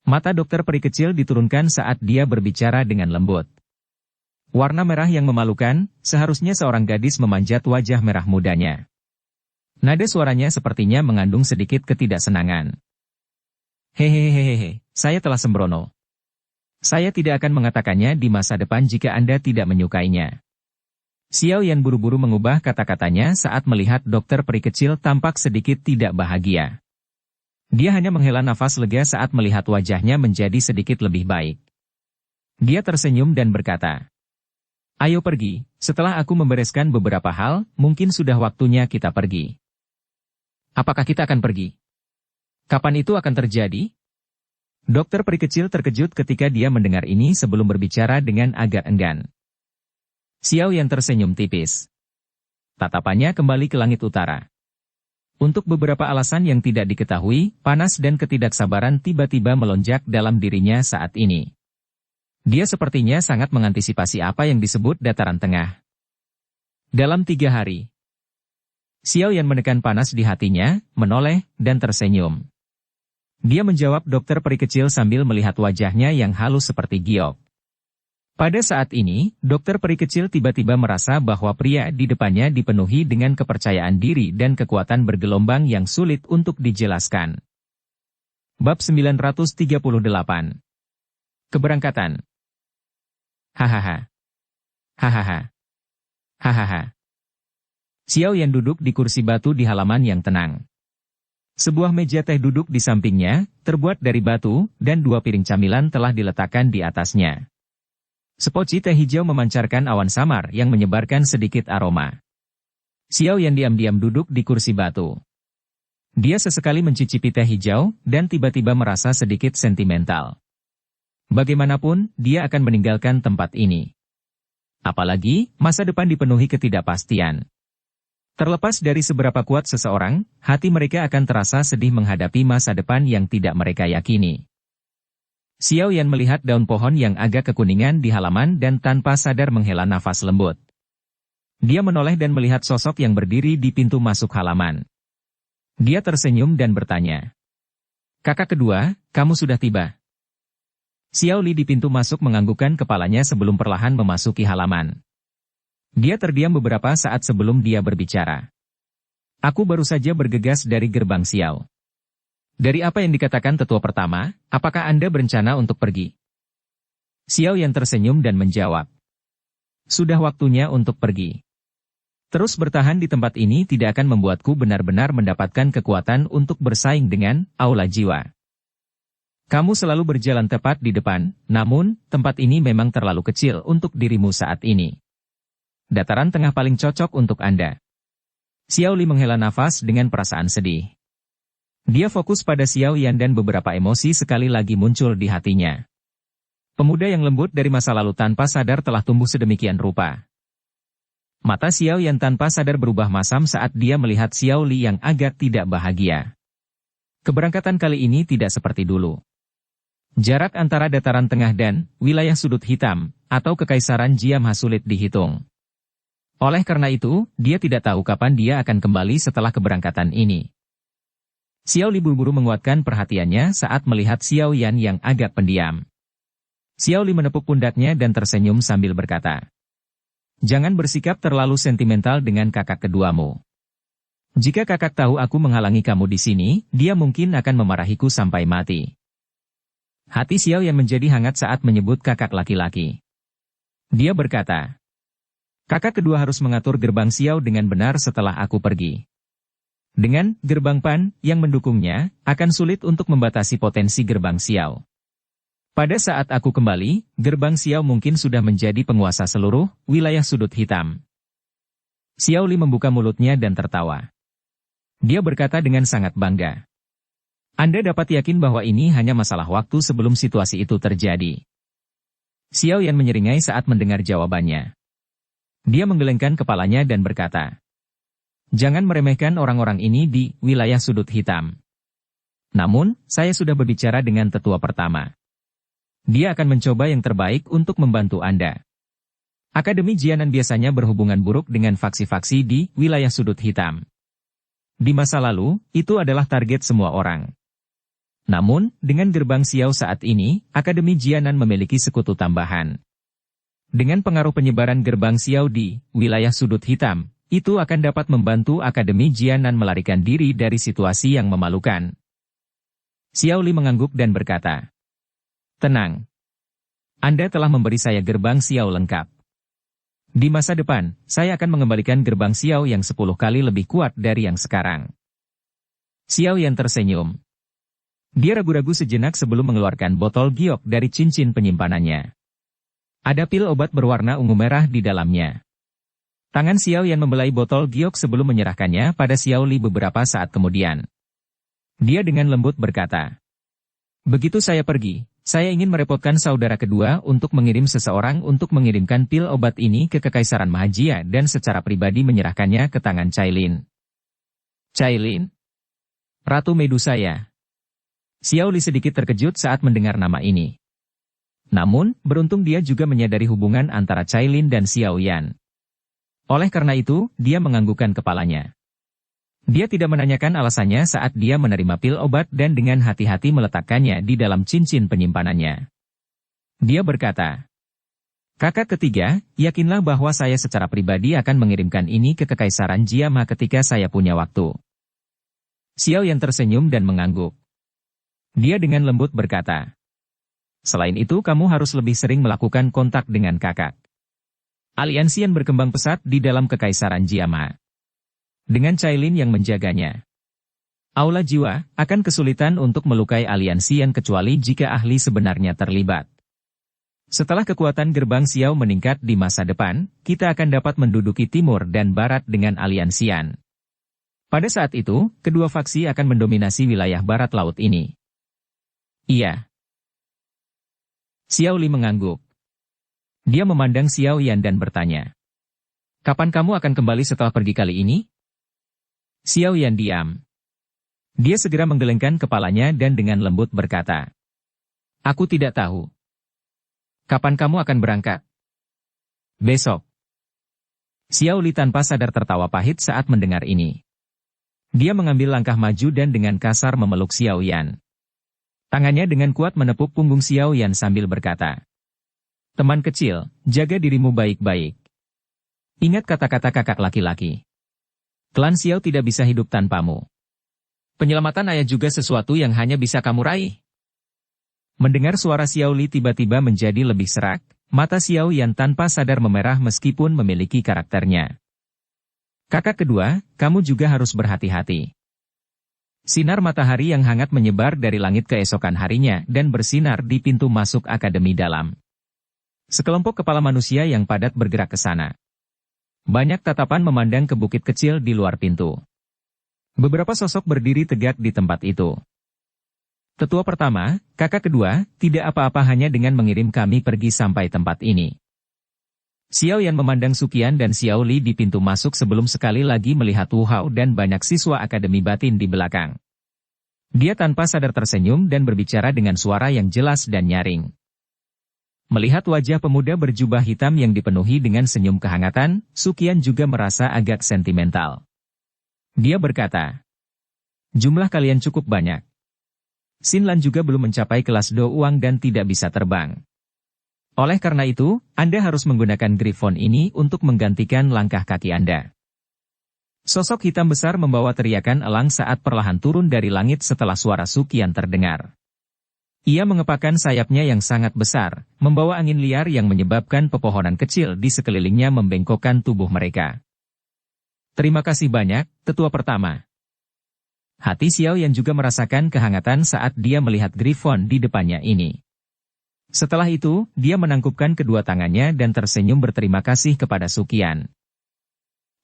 Speaker 1: Mata dokter peri kecil diturunkan saat dia berbicara dengan lembut. Warna merah yang memalukan, seharusnya seorang gadis memanjat wajah merah mudanya. Nada suaranya sepertinya mengandung sedikit ketidaksenangan. Hehehehe, saya telah sembrono. Saya tidak akan mengatakannya di masa depan jika Anda tidak menyukainya. Xiao Yan buru-buru mengubah kata-katanya saat melihat dokter peri kecil tampak sedikit tidak bahagia. Dia hanya menghela nafas lega saat melihat wajahnya menjadi sedikit lebih baik. Dia tersenyum dan berkata, "Ayo pergi, setelah aku membereskan beberapa hal, mungkin sudah waktunya kita pergi." "Apakah kita akan pergi? Kapan itu akan terjadi?" Dokter peri kecil terkejut ketika dia mendengar ini sebelum berbicara dengan agak enggan. Xiao Yan tersenyum tipis. Tatapannya kembali ke langit utara. Untuk beberapa alasan yang tidak diketahui, panas dan ketidaksabaran tiba-tiba melonjak dalam dirinya saat ini. Dia sepertinya sangat mengantisipasi apa yang disebut dataran tengah. Dalam 3 hari. Xiao Yan menekan panas di hatinya, menoleh, dan tersenyum. Dia menjawab dokter peri kecil sambil melihat wajahnya yang halus seperti giok. Pada saat ini, dokter peri kecil tiba-tiba merasa bahwa pria di depannya dipenuhi dengan kepercayaan diri dan kekuatan bergelombang yang sulit untuk dijelaskan. Bab 938. Keberangkatan. Hahaha. Hahaha. Hahaha. Xiao Yan duduk di kursi batu di halaman yang tenang. Sebuah meja teh duduk di sampingnya, terbuat dari batu, dan 2 piring camilan telah diletakkan di atasnya. Sepoci teh hijau memancarkan awan samar yang menyebarkan sedikit aroma. Xiao Yan diam-diam duduk di kursi batu. Dia sesekali mencicipi teh hijau, dan tiba-tiba merasa sedikit sentimental. Bagaimanapun, dia akan meninggalkan tempat ini. Apalagi, masa depan dipenuhi ketidakpastian. Terlepas dari seberapa kuat seseorang, hati mereka akan terasa sedih menghadapi masa depan yang tidak mereka yakini. Xiao Yan melihat daun pohon yang agak kekuningan di halaman dan tanpa sadar menghela nafas lembut. Dia menoleh dan melihat sosok yang berdiri di pintu masuk halaman. Dia tersenyum dan bertanya, "Kakak kedua, kamu sudah tiba." Xiao Li di pintu masuk menganggukkan kepalanya sebelum perlahan memasuki halaman. Dia terdiam beberapa saat sebelum dia berbicara. "Aku baru saja bergegas dari gerbang Xiao. Dari apa yang dikatakan tetua pertama, apakah Anda berencana untuk pergi?" Xiao Yan tersenyum dan menjawab, "Sudah waktunya untuk pergi. Terus bertahan di tempat ini tidak akan membuatku benar-benar mendapatkan kekuatan untuk bersaing dengan aula jiwa. Kamu selalu berjalan tepat di depan, namun, tempat ini memang terlalu kecil untuk dirimu saat ini. Dataran tengah paling cocok untuk Anda." Xiao Li menghela nafas dengan perasaan sedih. Dia fokus pada Xiao Yan dan beberapa emosi sekali lagi muncul di hatinya. Pemuda yang lembut dari masa lalu tanpa sadar telah tumbuh sedemikian rupa. Mata Xiao Yan tanpa sadar berubah masam saat dia melihat Xiao Li yang agak tidak bahagia. Keberangkatan kali ini tidak seperti dulu. Jarak antara dataran tengah dan wilayah sudut hitam, atau kekaisaran Jiamha sulit dihitung. Oleh karena itu, dia tidak tahu kapan dia akan kembali setelah keberangkatan ini. Xiao Li buru-buru menguatkan perhatiannya saat melihat Xiao Yan yang agak pendiam. Xiao Li menepuk pundaknya dan tersenyum sambil berkata, "Jangan bersikap terlalu sentimental dengan kakak keduamu. Jika kakak tahu aku menghalangi kamu di sini, dia mungkin akan memarahiku sampai mati." Hati Xiao Yan menjadi hangat saat menyebut kakak laki-laki. Dia berkata, "Kakak kedua harus mengatur gerbang Xiao dengan benar setelah aku pergi. Dengan gerbang Pan yang mendukungnya, akan sulit untuk membatasi potensi gerbang Xiao. Pada saat aku kembali, gerbang Xiao mungkin sudah menjadi penguasa seluruh wilayah sudut hitam." Xiao Li membuka mulutnya dan tertawa. Dia berkata dengan sangat bangga, "Anda dapat yakin bahwa ini hanya masalah waktu sebelum situasi itu terjadi." Xiao Yan menyeringai saat mendengar jawabannya. Dia menggelengkan kepalanya dan berkata, "Jangan meremehkan orang-orang ini di wilayah sudut hitam. Namun, saya sudah berbicara dengan tetua pertama. Dia akan mencoba yang terbaik untuk membantu Anda. Akademi Jianan biasanya berhubungan buruk dengan faksi-faksi di wilayah sudut hitam. Di masa lalu, itu adalah target semua orang. Namun, dengan gerbang Xiao saat ini, Akademi Jianan memiliki sekutu tambahan. Dengan pengaruh penyebaran gerbang Xiao di wilayah sudut hitam, itu akan dapat membantu Akademi Jianan melarikan diri dari situasi yang memalukan." Xiao Li mengangguk dan berkata, "Tenang. Anda telah memberi saya gerbang Xiao lengkap. Di masa depan, saya akan mengembalikan gerbang Xiao yang 10 kali lebih kuat dari yang sekarang." Xiao Yan tersenyum. Dia ragu-ragu sejenak sebelum mengeluarkan botol giok dari cincin penyimpanannya. Ada pil obat berwarna ungu merah di dalamnya. Tangan Xiao Yan membelai botol giok sebelum menyerahkannya pada Xiao Li beberapa saat kemudian. Dia dengan lembut berkata, "Begitu saya pergi, saya ingin merepotkan saudara kedua untuk mengirim seseorang untuk mengirimkan pil obat ini ke Kekaisaran Mahajia dan secara pribadi menyerahkannya ke tangan Cailin." "Cailin? Ratu Medusa ya?" Xiao Li sedikit terkejut saat mendengar nama ini. Namun, beruntung dia juga menyadari hubungan antara Cailin dan Xiao Yan. Oleh karena itu, dia menganggukkan kepalanya. Dia tidak menanyakan alasannya saat dia menerima pil obat dan dengan hati-hati meletakkannya di dalam cincin penyimpanannya. Dia berkata, Kakak ketiga, yakinlah bahwa saya secara pribadi akan mengirimkan ini ke Kekaisaran Jiama ketika saya punya waktu. Xiao Yan tersenyum dan mengangguk. Dia dengan lembut berkata, selain itu kamu harus lebih sering melakukan kontak dengan kakak. Aliansian berkembang pesat di dalam Kekaisaran Jiama. Dengan Cailin yang menjaganya. Aula jiwa akan kesulitan untuk melukai Aliansian kecuali jika ahli sebenarnya terlibat. Setelah kekuatan gerbang Xiao meningkat di masa depan, kita akan dapat menduduki timur dan barat dengan Aliansian. Pada saat itu, kedua faksi akan mendominasi wilayah barat laut ini. Iya. Xiao Li mengangguk. Dia memandang Xiao Yan dan bertanya. Kapan kamu akan kembali setelah pergi kali ini? Xiao Yan diam. Dia segera menggelengkan kepalanya dan dengan lembut berkata. Aku tidak tahu. Kapan kamu akan berangkat? Besok. Xiao Li tanpa sadar tertawa pahit saat mendengar ini. Dia mengambil langkah maju dan dengan kasar memeluk Xiao Yan. Tangannya dengan kuat menepuk punggung Xiao Yan sambil berkata. Teman kecil, jaga dirimu baik-baik. Ingat kata-kata kakak laki-laki. Klan Xiao tidak bisa hidup tanpamu. Penyelamatan ayah juga sesuatu yang hanya bisa kamu raih. Mendengar suara Xiao Li tiba-tiba menjadi lebih serak, mata Xiao Yan tanpa sadar memerah meskipun memiliki karakternya. Kakak kedua, kamu juga harus berhati-hati. Sinar matahari yang hangat menyebar dari langit keesokan harinya dan bersinar di pintu masuk akademi dalam. Sekelompok kepala manusia yang padat bergerak ke sana. Banyak tatapan memandang ke bukit kecil di luar pintu. Beberapa sosok berdiri tegak di tempat itu. Tetua pertama, kakak kedua, tidak apa-apa hanya dengan mengirim kami pergi sampai tempat ini. Xiao Yan memandang Suqian dan Xiao Li di pintu masuk sebelum sekali lagi melihat Wu Hao dan banyak siswa Akademi Batin di belakang. Dia tanpa sadar tersenyum dan berbicara dengan suara yang jelas dan nyaring. Melihat wajah pemuda berjubah hitam yang dipenuhi dengan senyum kehangatan, Suqian juga merasa agak sentimental. Dia berkata, jumlah kalian cukup banyak. Xinlan juga belum mencapai kelas Do Uang dan tidak bisa terbang. Oleh karena itu, Anda harus menggunakan Griffon ini untuk menggantikan langkah kaki Anda. Sosok hitam besar membawa teriakan elang saat perlahan turun dari langit setelah suara Suqian terdengar. Ia mengepakkan sayapnya yang sangat besar, membawa angin liar yang menyebabkan pepohonan kecil di sekelilingnya membengkokkan tubuh mereka. Terima kasih banyak, tetua pertama. Hati Xiao Yan juga merasakan kehangatan saat dia melihat Griffon di depannya ini. Setelah itu, dia menangkupkan kedua tangannya dan tersenyum berterima kasih kepada Suqian.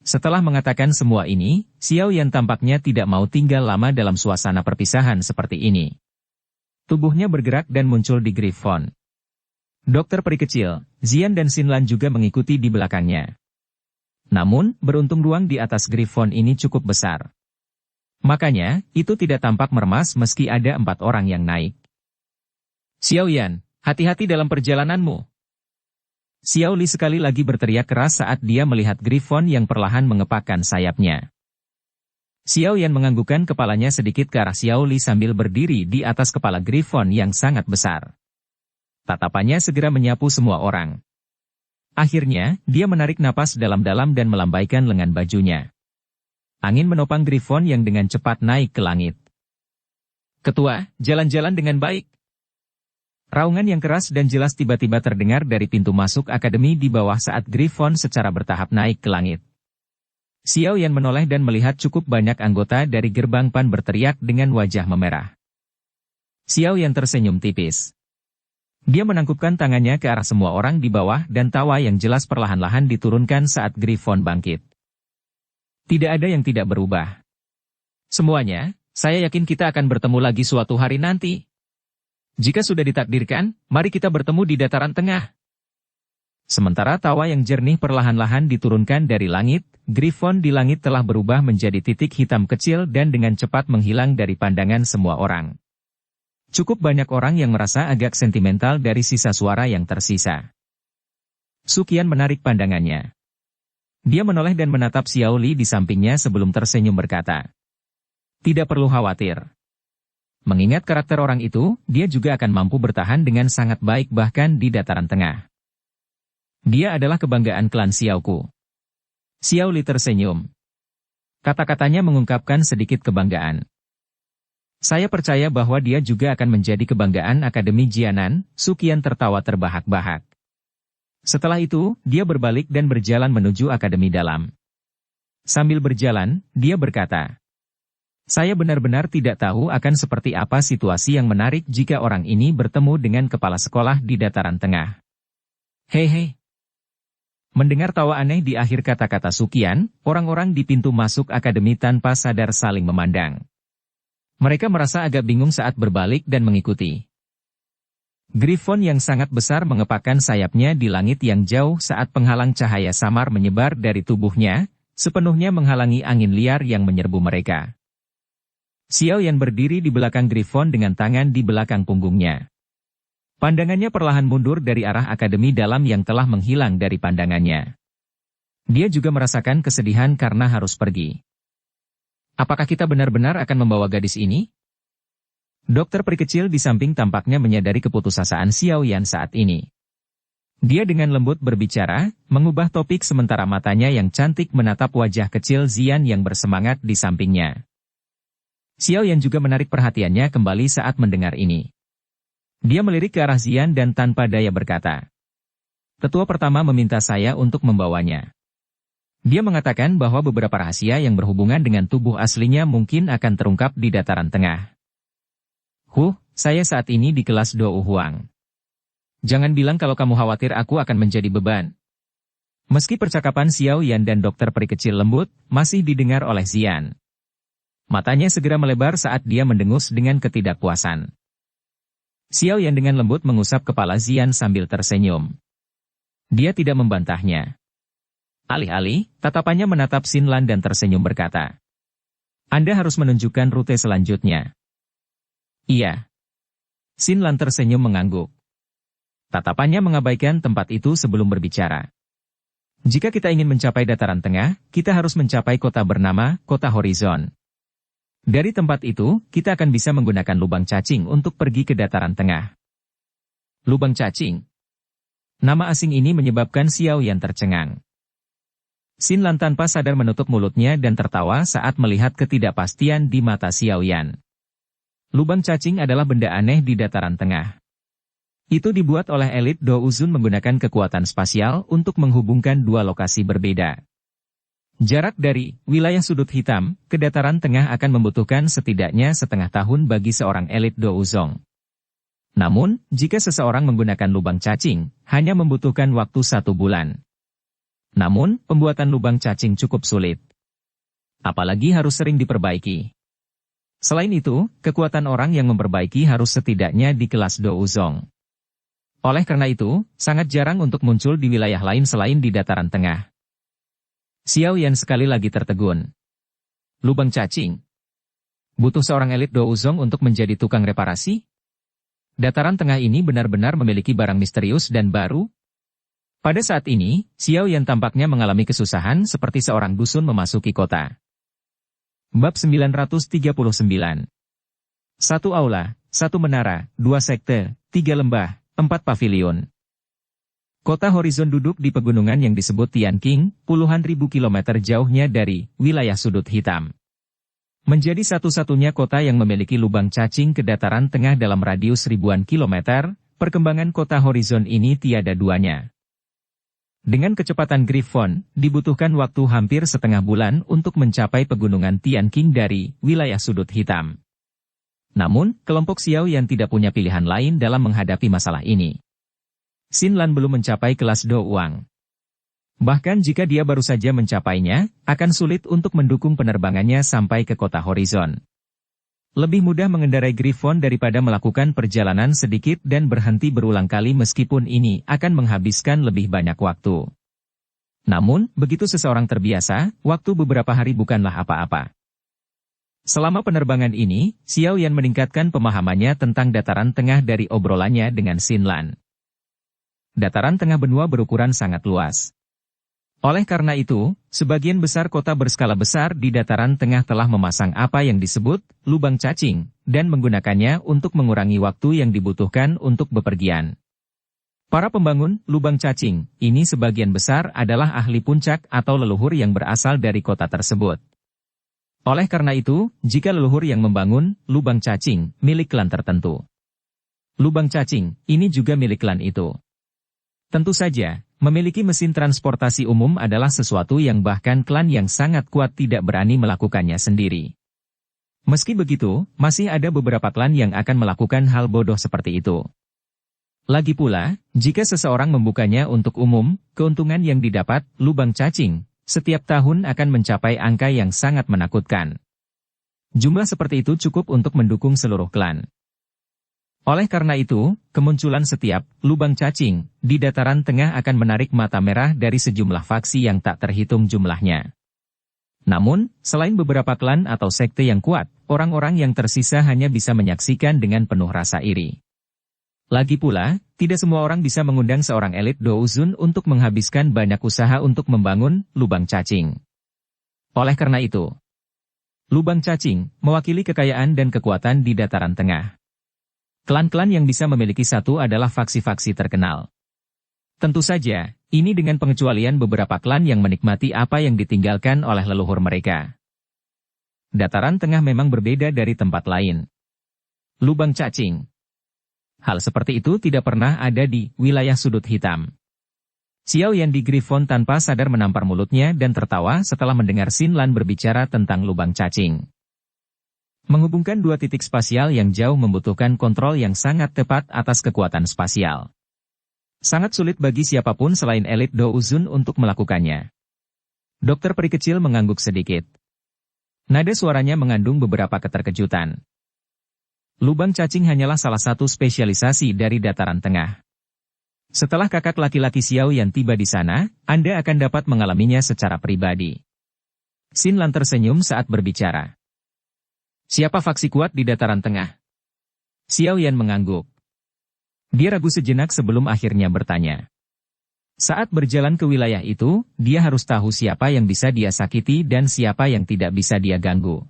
Speaker 1: Setelah mengatakan semua ini, Xiao Yan tampaknya tidak mau tinggal lama dalam suasana perpisahan seperti ini. Tubuhnya bergerak dan muncul di Griffon. Dokter peri kecil, Xian dan Xinlan juga mengikuti di belakangnya. Namun, beruntung ruang di atas Griffon ini cukup besar. Makanya, itu tidak tampak meremas meski ada 4 orang yang naik. Xiao Yan, hati-hati dalam perjalananmu. Xiao Li sekali lagi berteriak keras saat dia melihat Griffon yang perlahan mengepakkan sayapnya. Xiao Yan menganggukkan kepalanya sedikit ke arah Xiao Li sambil berdiri di atas kepala Griffon yang sangat besar. Tatapannya segera menyapu semua orang. Akhirnya, dia menarik napas dalam-dalam dan melambaikan lengan bajunya. Angin menopang Griffon yang dengan cepat naik ke langit. Ketua, jalan-jalan dengan baik. Raungan yang keras dan jelas tiba-tiba terdengar dari pintu masuk akademi di bawah saat Griffon secara bertahap naik ke langit. Xiao Yan menoleh dan melihat cukup banyak anggota dari gerbang PAN berteriak dengan wajah memerah. Xiao Yan tersenyum tipis. Dia menangkupkan tangannya ke arah semua orang di bawah dan tawa yang jelas perlahan-lahan diturunkan saat Griffon bangkit. Tidak ada yang tidak berubah. Semuanya, saya yakin kita akan bertemu lagi suatu hari nanti. Jika sudah ditakdirkan, mari kita bertemu di dataran tengah. Sementara tawa yang jernih perlahan-lahan diturunkan dari langit, Griffon di langit telah berubah menjadi titik hitam kecil dan dengan cepat menghilang dari pandangan semua orang. Cukup banyak orang yang merasa agak sentimental dari sisa suara yang tersisa. Suqian menarik pandangannya. Dia menoleh dan menatap Xiao Li di sampingnya sebelum tersenyum berkata, "Tidak perlu khawatir. Mengingat karakter orang itu, dia juga akan mampu bertahan dengan sangat baik bahkan di dataran tengah." Dia adalah kebanggaan klan Xiaoku. Xiao Li tersenyum. Kata-katanya mengungkapkan sedikit kebanggaan. Saya percaya bahwa dia juga akan menjadi kebanggaan Akademi Jianan, Suqian tertawa terbahak-bahak. Setelah itu, dia berbalik dan berjalan menuju Akademi Dalam. Sambil berjalan, dia berkata, "Saya benar-benar tidak tahu akan seperti apa situasi yang menarik jika orang ini bertemu dengan kepala sekolah di dataran tengah." Hehe. Mendengar tawa aneh di akhir kata-kata Suqian, orang-orang di pintu masuk akademi tanpa sadar saling memandang. Mereka merasa agak bingung saat berbalik dan mengikuti. Griffon yang sangat besar mengepakkan sayapnya di langit yang jauh saat penghalang cahaya samar menyebar dari tubuhnya, sepenuhnya menghalangi angin liar yang menyerbu mereka. Xiao Yan berdiri di belakang Griffon dengan tangan di belakang punggungnya. Pandangannya perlahan mundur dari arah Akademi Dalam yang telah menghilang dari pandangannya. Dia juga merasakan kesedihan karena harus pergi. Apakah kita benar-benar akan membawa gadis ini? Dokter peri kecil di samping tampaknya menyadari keputusasaan Xiao Yan saat ini. Dia dengan lembut berbicara, mengubah topik sementara matanya yang cantik menatap wajah kecil Zian yang bersemangat di sampingnya. Xiao Yan juga menarik perhatiannya kembali saat mendengar ini. Dia melirik ke arah Zian dan tanpa daya berkata, "Tetua pertama meminta saya untuk membawanya." Dia mengatakan bahwa beberapa rahasia yang berhubungan dengan tubuh aslinya mungkin akan terungkap di dataran tengah. Saya saat ini di kelas Dou Huang. Jangan bilang kalau kamu khawatir aku akan menjadi beban. Meski percakapan Xiao Yan dan dokter peri kecil lembut, masih didengar oleh Zian. Matanya segera melebar saat dia mendengus dengan ketidakpuasan. Xiao Yan dengan lembut mengusap kepala Zian sambil tersenyum. Dia tidak membantahnya. Alih-alih, tatapannya menatap Xin Lan dan tersenyum berkata, "Anda harus menunjukkan rute selanjutnya." "Iya." Xin Lan tersenyum mengangguk. Tatapannya mengabaikan tempat itu sebelum berbicara. "Jika kita ingin mencapai dataran tengah, kita harus mencapai kota bernama Kota Horizon. Dari tempat itu, kita akan bisa menggunakan lubang cacing untuk pergi ke dataran tengah." Lubang cacing. Nama asing ini menyebabkan Xiao Yan tercengang. Xin Lan tanpa sadar menutup mulutnya dan tertawa saat melihat ketidakpastian di mata Xiao Yan. Lubang cacing adalah benda aneh di dataran tengah. Itu dibuat oleh elit Dou Zun menggunakan kekuatan spasial untuk menghubungkan dua lokasi berbeda. Jarak dari wilayah sudut hitam ke dataran tengah akan membutuhkan setidaknya setengah tahun bagi seorang elit Dou Zong. Namun, jika seseorang menggunakan lubang cacing, hanya membutuhkan waktu 1 bulan. Namun, pembuatan lubang cacing cukup sulit. Apalagi harus sering diperbaiki. Selain itu, kekuatan orang yang memperbaiki harus setidaknya di kelas Dou Zong. Oleh karena itu, sangat jarang untuk muncul di wilayah lain selain di dataran tengah. Xiao Yan sekali lagi tertegun. Lubang cacing. Butuh seorang elit Dou Zong untuk menjadi tukang reparasi? Dataran tengah ini benar-benar memiliki barang misterius dan baru? Pada saat ini, Xiao Yan tampaknya mengalami kesusahan seperti seorang dusun memasuki kota. Bab 939. 1 aula, 1 menara, 2 sekte, 3 lembah, 4 pavilion. Kota Horizon duduk di pegunungan yang disebut Tianqing, puluhan ribu kilometer jauhnya dari wilayah sudut hitam. Menjadi satu-satunya kota yang memiliki lubang cacing ke dataran tengah dalam radius ribuan kilometer, perkembangan kota Horizon ini tiada duanya. Dengan kecepatan Griffon, dibutuhkan waktu hampir setengah bulan untuk mencapai pegunungan Tianqing dari wilayah sudut hitam. Namun, kelompok Xiao yang tidak punya pilihan lain dalam menghadapi masalah ini. Xin Lan belum mencapai kelas Dou Wang. Bahkan jika dia baru saja mencapainya, akan sulit untuk mendukung penerbangannya sampai ke kota Horizon. Lebih mudah mengendarai Griffon daripada melakukan perjalanan sedikit dan berhenti berulang kali meskipun ini akan menghabiskan lebih banyak waktu. Namun, begitu seseorang terbiasa, waktu beberapa hari bukanlah apa-apa. Selama penerbangan ini, Xiao Yan meningkatkan pemahamannya tentang dataran tengah dari obrolannya dengan Xin Lan. Dataran tengah benua berukuran sangat luas. Oleh karena itu, sebagian besar kota berskala besar di dataran tengah telah memasang apa yang disebut lubang cacing, dan menggunakannya untuk mengurangi waktu yang dibutuhkan untuk bepergian. Para pembangun lubang cacing ini sebagian besar adalah ahli puncak atau leluhur yang berasal dari kota tersebut. Oleh karena itu, jika leluhur yang membangun lubang cacing milik klan tertentu, lubang cacing ini juga milik klan itu. Tentu saja, memiliki mesin transportasi umum adalah sesuatu yang bahkan klan yang sangat kuat tidak berani melakukannya sendiri. Meski begitu, masih ada beberapa klan yang akan melakukan hal bodoh seperti itu. Lagi pula, jika seseorang membukanya untuk umum, keuntungan yang didapat lubang cacing setiap tahun akan mencapai angka yang sangat menakutkan. Jumlah seperti itu cukup untuk mendukung seluruh klan. Oleh karena itu, kemunculan setiap lubang cacing di dataran tengah akan menarik mata merah dari sejumlah faksi yang tak terhitung jumlahnya. Namun, selain beberapa klan atau sekte yang kuat, orang-orang yang tersisa hanya bisa menyaksikan dengan penuh rasa iri. Lagi pula, tidak semua orang bisa mengundang seorang elit Douzun untuk menghabiskan banyak usaha untuk membangun lubang cacing. Oleh karena itu, lubang cacing mewakili kekayaan dan kekuatan di dataran tengah. Klan-klan yang bisa memiliki satu adalah faksi-faksi terkenal. Tentu saja, ini dengan pengecualian beberapa klan yang menikmati apa yang ditinggalkan oleh leluhur mereka. Dataran tengah memang berbeda dari tempat lain. Lubang cacing. Hal seperti itu tidak pernah ada di wilayah sudut hitam. Xiao Yan di Griffon tanpa sadar menampar mulutnya dan tertawa setelah mendengar Xin Lan berbicara tentang lubang cacing. Menghubungkan dua titik spasial yang jauh membutuhkan kontrol yang sangat tepat atas kekuatan spasial. Sangat sulit bagi siapapun selain elit Douzun untuk melakukannya. Dokter peri kecil mengangguk sedikit. Nada suaranya mengandung beberapa keterkejutan. Lubang cacing hanyalah salah satu spesialisasi dari dataran tengah. Setelah kakak laki-laki Xiao Yan tiba di sana, Anda akan dapat mengalaminya secara pribadi. Xin Lan tersenyum saat berbicara. Siapa faksi kuat di dataran tengah? Xiao Yan mengangguk. Dia ragu sejenak sebelum akhirnya bertanya. Saat berjalan ke wilayah itu, dia harus tahu siapa yang bisa dia sakiti dan siapa yang tidak bisa dia ganggu.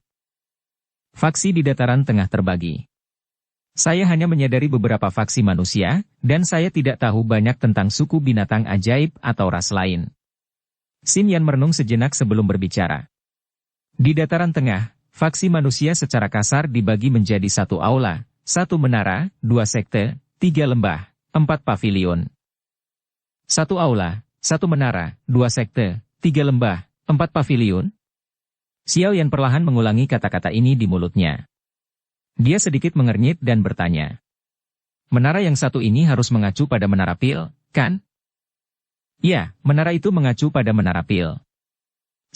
Speaker 1: Faksi di dataran tengah terbagi. Saya hanya menyadari beberapa faksi manusia, dan saya tidak tahu banyak tentang suku binatang ajaib atau ras lain. Xin Yan merenung sejenak sebelum berbicara. Di dataran tengah, faksi manusia secara kasar dibagi menjadi satu aula, satu menara, dua sekte, 3 lembah, 4 pavilion. Satu aula, satu menara, 2 sekte, 3 lembah, 4 pavilion. Xiao Yan perlahan mengulangi kata-kata ini di mulutnya. Dia sedikit mengernyit dan bertanya. Menara yang satu ini harus mengacu pada menara pil, kan? Ya, menara itu mengacu pada menara pil.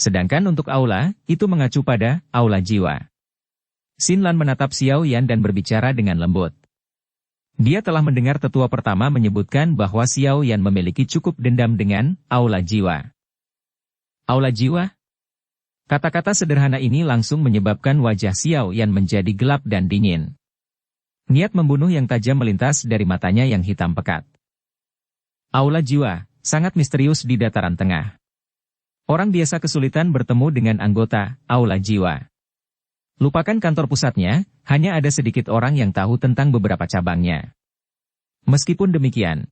Speaker 1: Sedangkan untuk aula, itu mengacu pada aula jiwa. Xin Lan menatap Xiao Yan dan berbicara dengan lembut. Dia telah mendengar tetua pertama menyebutkan bahwa Xiao Yan memiliki cukup dendam dengan aula jiwa. Aula jiwa? Kata-kata sederhana ini langsung menyebabkan wajah Xiao Yan menjadi gelap dan dingin. Niat membunuh yang tajam melintas dari matanya yang hitam pekat. Aula jiwa, sangat misterius di dataran tengah. Orang biasa kesulitan bertemu dengan anggota aula jiwa. Lupakan kantor pusatnya, hanya ada sedikit orang yang tahu tentang beberapa cabangnya. Meskipun demikian,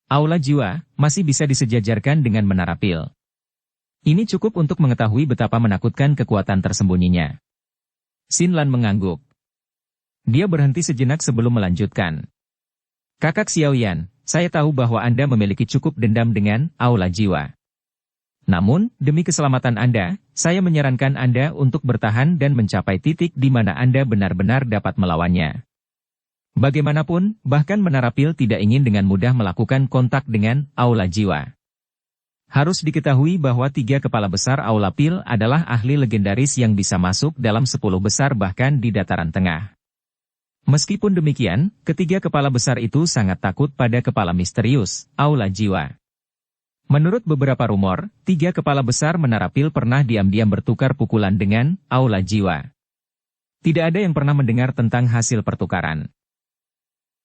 Speaker 1: aula jiwa masih bisa disejajarkan dengan menara pil. Ini cukup untuk mengetahui betapa menakutkan kekuatan tersembunyinya. Xin Lan mengangguk. Dia berhenti sejenak sebelum melanjutkan. Kakak Xiao Yan, saya tahu bahwa Anda memiliki cukup dendam dengan aula jiwa. Namun, demi keselamatan Anda, saya menyarankan Anda untuk bertahan dan mencapai titik di mana Anda benar-benar dapat melawannya. Bagaimanapun, bahkan menara pil tidak ingin dengan mudah melakukan kontak dengan aula jiwa. Harus diketahui bahwa 3 kepala besar aula pil adalah ahli legendaris yang bisa masuk dalam 10 besar bahkan di dataran tengah. Meskipun demikian, ketiga kepala besar itu sangat takut pada kepala misterius, aula jiwa. Menurut beberapa rumor, 3 kepala besar menara pil pernah diam-diam bertukar pukulan dengan aula jiwa. Tidak ada yang pernah mendengar tentang hasil pertukaran.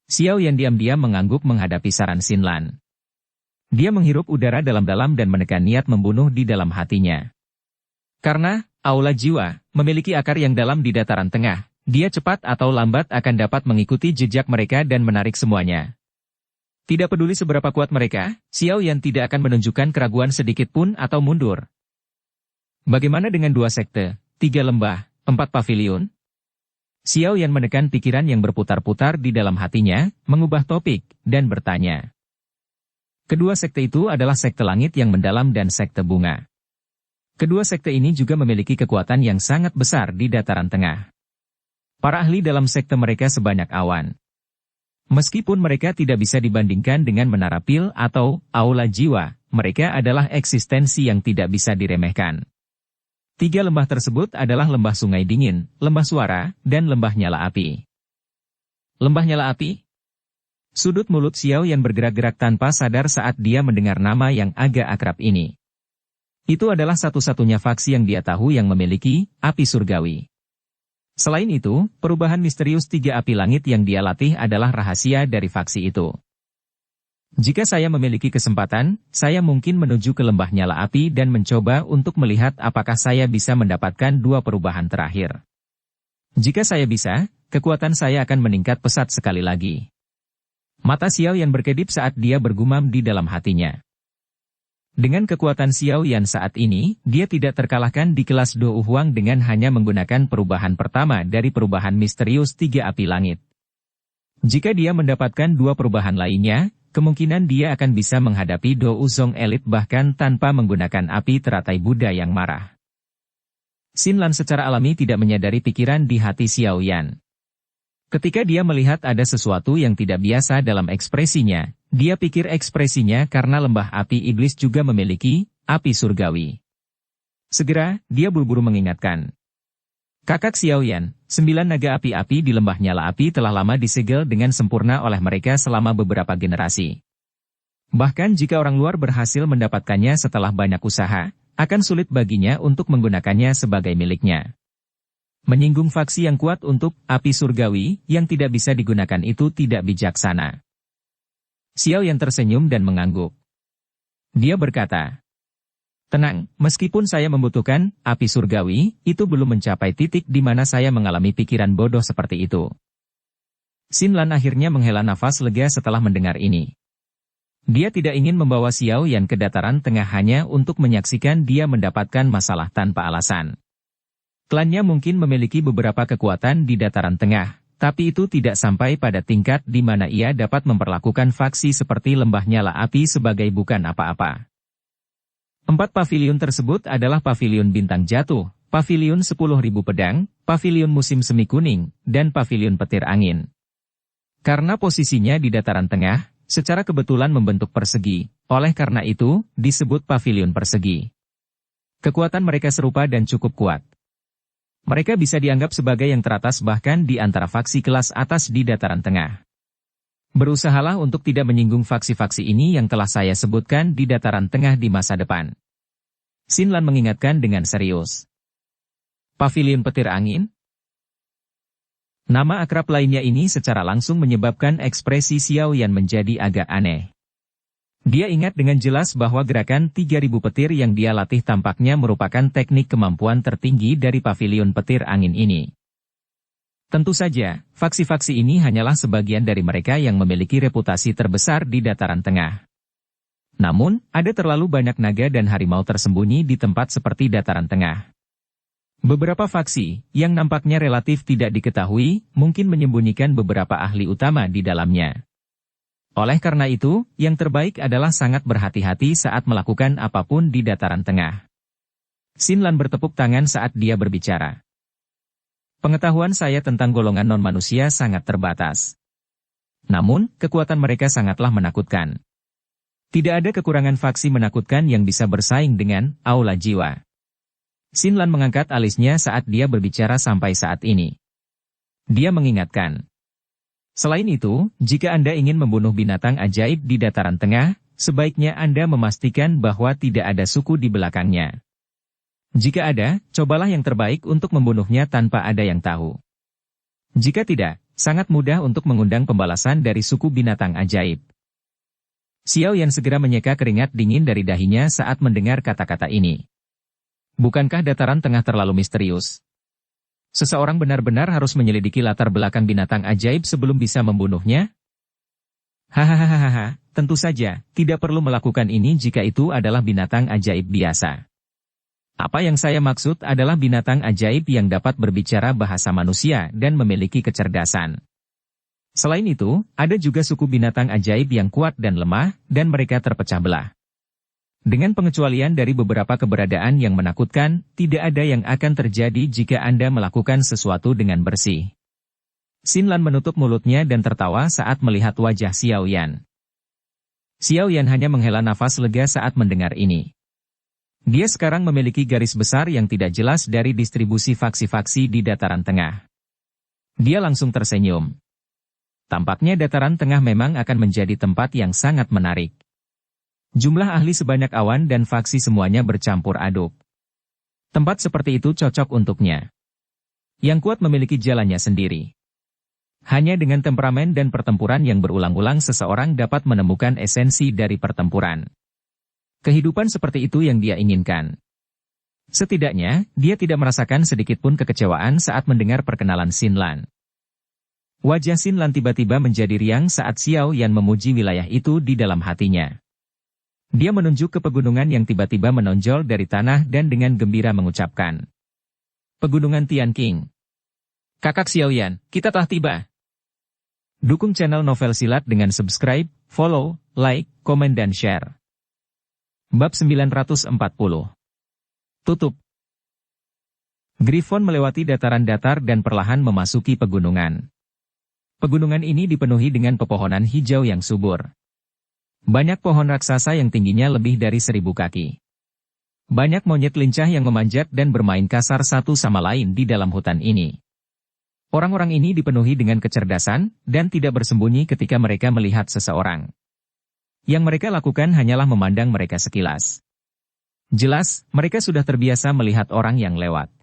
Speaker 1: Xiao Yan diam-diam mengangguk menghadapi saran Xin Lan. Dia menghirup udara dalam-dalam dan menekan niat membunuh di dalam hatinya. Karena aula jiwa memiliki akar yang dalam di dataran tengah, dia cepat atau lambat akan dapat mengikuti jejak mereka dan menarik semuanya. Tidak peduli seberapa kuat mereka, Xiao Yan tidak akan menunjukkan keraguan sedikit pun atau mundur. Bagaimana dengan 2 sekte, 3 lembah, 4 pavilion? Xiao Yan menekan pikiran yang berputar-putar di dalam hatinya, mengubah topik, dan bertanya. Kedua sekte itu adalah sekte langit yang mendalam dan sekte bunga. Kedua sekte ini juga memiliki kekuatan yang sangat besar di dataran tengah. Para ahli dalam sekte mereka sebanyak awan. Meskipun mereka tidak bisa dibandingkan dengan menara pil atau aula jiwa, mereka adalah eksistensi yang tidak bisa diremehkan. 3 lembah tersebut adalah lembah sungai dingin, lembah suara, dan lembah nyala api. Lembah nyala api? Sudut mulut Xiao Yan bergerak-gerak tanpa sadar saat dia mendengar nama yang agak akrab ini. Itu adalah satu-satunya faksi yang dia tahu yang memiliki api surgawi. Selain itu, perubahan misterius 3 api langit yang dia latih adalah rahasia dari faksi itu. Jika saya memiliki kesempatan, saya mungkin menuju ke lembah nyala api dan mencoba untuk melihat apakah saya bisa mendapatkan 2 perubahan terakhir. Jika saya bisa, kekuatan saya akan meningkat pesat sekali lagi. Mata Xiao Yan berkedip saat dia bergumam di dalam hatinya. Dengan kekuatan Xiao Yan saat ini, dia tidak terkalahkan di kelas Dou Huang dengan hanya menggunakan perubahan pertama dari perubahan misterius 3 api langit. Jika dia mendapatkan 2 perubahan lainnya, kemungkinan dia akan bisa menghadapi Dou Zong elit bahkan tanpa menggunakan api teratai Buddha yang marah. Xin Lan secara alami tidak menyadari pikiran di hati Xiao Yan. Ketika dia melihat ada sesuatu yang tidak biasa dalam ekspresinya, dia pikir ekspresinya karena lembah api iblis juga memiliki api surgawi. Segera, dia buru-buru mengingatkan. Kakak Xiao Yan, 9 naga api-api di lembah nyala api telah lama disegel dengan sempurna oleh mereka selama beberapa generasi. Bahkan jika orang luar berhasil mendapatkannya setelah banyak usaha, akan sulit baginya untuk menggunakannya sebagai miliknya. Menyinggung faksi yang kuat untuk api surgawi yang tidak bisa digunakan itu tidak bijaksana. Xiao Yan tersenyum dan mengangguk. Dia berkata, tenang, meskipun saya membutuhkan api surgawi, itu belum mencapai titik di mana saya mengalami pikiran bodoh seperti itu. Xin Lan akhirnya menghela nafas lega setelah mendengar ini. Dia tidak ingin membawa Xiao Yan ke dataran tengah hanya untuk menyaksikan dia mendapatkan masalah tanpa alasan. Klannya mungkin memiliki beberapa kekuatan di dataran tengah, tapi itu tidak sampai pada tingkat di mana ia dapat memperlakukan faksi seperti lembah nyala api sebagai bukan apa-apa. 4 pavilion tersebut adalah pavilion bintang jatuh, pavilion 10.000 pedang, pavilion musim semi kuning, dan pavilion petir angin. Karena posisinya di dataran tengah, secara kebetulan membentuk persegi, oleh karena itu, disebut pavilion persegi. Kekuatan mereka serupa dan cukup kuat. Mereka bisa dianggap sebagai yang teratas bahkan di antara faksi kelas atas di dataran tengah. Berusahalah untuk tidak menyinggung faksi-faksi ini yang telah saya sebutkan di dataran tengah di masa depan. Xin Lan mengingatkan dengan serius. Pavilion petir angin? Nama akrab lainnya ini secara langsung menyebabkan ekspresi Xiao Yan menjadi agak aneh. Dia ingat dengan jelas bahwa gerakan 3.000 petir yang dia latih tampaknya merupakan teknik kemampuan tertinggi dari pavilion petir angin ini. Tentu saja, faksi-faksi ini hanyalah sebagian dari mereka yang memiliki reputasi terbesar di dataran tengah. Namun, ada terlalu banyak naga dan harimau tersembunyi di tempat seperti dataran tengah. Beberapa faksi, yang nampaknya relatif tidak diketahui, mungkin menyembunyikan beberapa ahli utama di dalamnya. Oleh karena itu, yang terbaik adalah sangat berhati-hati saat melakukan apapun di dataran tengah. Xin Lan bertepuk tangan saat dia berbicara. Pengetahuan saya tentang golongan non-manusia sangat terbatas. Namun, kekuatan mereka sangatlah menakutkan. Tidak ada kekurangan faksi menakutkan yang bisa bersaing dengan aula jiwa. Xin Lan mengangkat alisnya saat dia berbicara sampai saat ini. Dia mengingatkan. Selain itu, jika Anda ingin membunuh binatang ajaib di dataran tengah, sebaiknya Anda memastikan bahwa tidak ada suku di belakangnya. Jika ada, cobalah yang terbaik untuk membunuhnya tanpa ada yang tahu. Jika tidak, sangat mudah untuk mengundang pembalasan dari suku binatang ajaib. Xiao Yan segera menyeka keringat dingin dari dahinya saat mendengar kata-kata ini. Bukankah dataran tengah terlalu misterius? Seseorang benar-benar harus menyelidiki latar belakang binatang ajaib sebelum bisa membunuhnya? Hahaha, tentu saja, tidak perlu melakukan ini jika itu adalah binatang ajaib biasa. Apa yang saya maksud adalah binatang ajaib yang dapat berbicara bahasa manusia dan memiliki kecerdasan. Selain itu, ada juga suku binatang ajaib yang kuat dan lemah, dan mereka terpecah belah. Dengan pengecualian dari beberapa keberadaan yang menakutkan, tidak ada yang akan terjadi jika Anda melakukan sesuatu dengan bersih. Xin Lan menutup mulutnya dan tertawa saat melihat wajah Xiao Yan. Xiao Yan hanya menghela nafas lega saat mendengar ini. Dia sekarang memiliki garis besar yang tidak jelas dari distribusi faksi-faksi di dataran tengah. Dia langsung tersenyum. Tampaknya dataran tengah memang akan menjadi tempat yang sangat menarik. Jumlah ahli sebanyak awan dan faksi semuanya bercampur aduk. Tempat seperti itu cocok untuknya. Yang kuat memiliki jalannya sendiri. Hanya dengan temperamen dan pertempuran yang berulang-ulang seseorang dapat menemukan esensi dari pertempuran. Kehidupan seperti itu yang dia inginkan. Setidaknya, dia tidak merasakan sedikitpun kekecewaan saat mendengar perkenalan Xin Lan. Wajah Xin Lan tiba-tiba menjadi riang saat Xiao Yan memuji wilayah itu di dalam hatinya. Dia menunjuk ke pegunungan yang tiba-tiba menonjol dari tanah dan dengan gembira mengucapkan, "Pegunungan Tian King. Kakak Xiao Yan, kita telah tiba." Dukung channel Novel Silat dengan subscribe, follow, like, komen dan share. Bab 940. Tutup. Griffon melewati dataran datar dan perlahan memasuki pegunungan. Pegunungan ini dipenuhi dengan pepohonan hijau yang subur. Banyak pohon raksasa yang tingginya lebih dari 1000 kaki. Banyak monyet lincah yang memanjat dan bermain kasar satu sama lain di dalam hutan ini. Orang-orang ini dipenuhi dengan kecerdasan, dan tidak bersembunyi ketika mereka melihat seseorang. Yang mereka lakukan hanyalah memandang mereka sekilas. Jelas, mereka sudah terbiasa melihat orang yang lewat.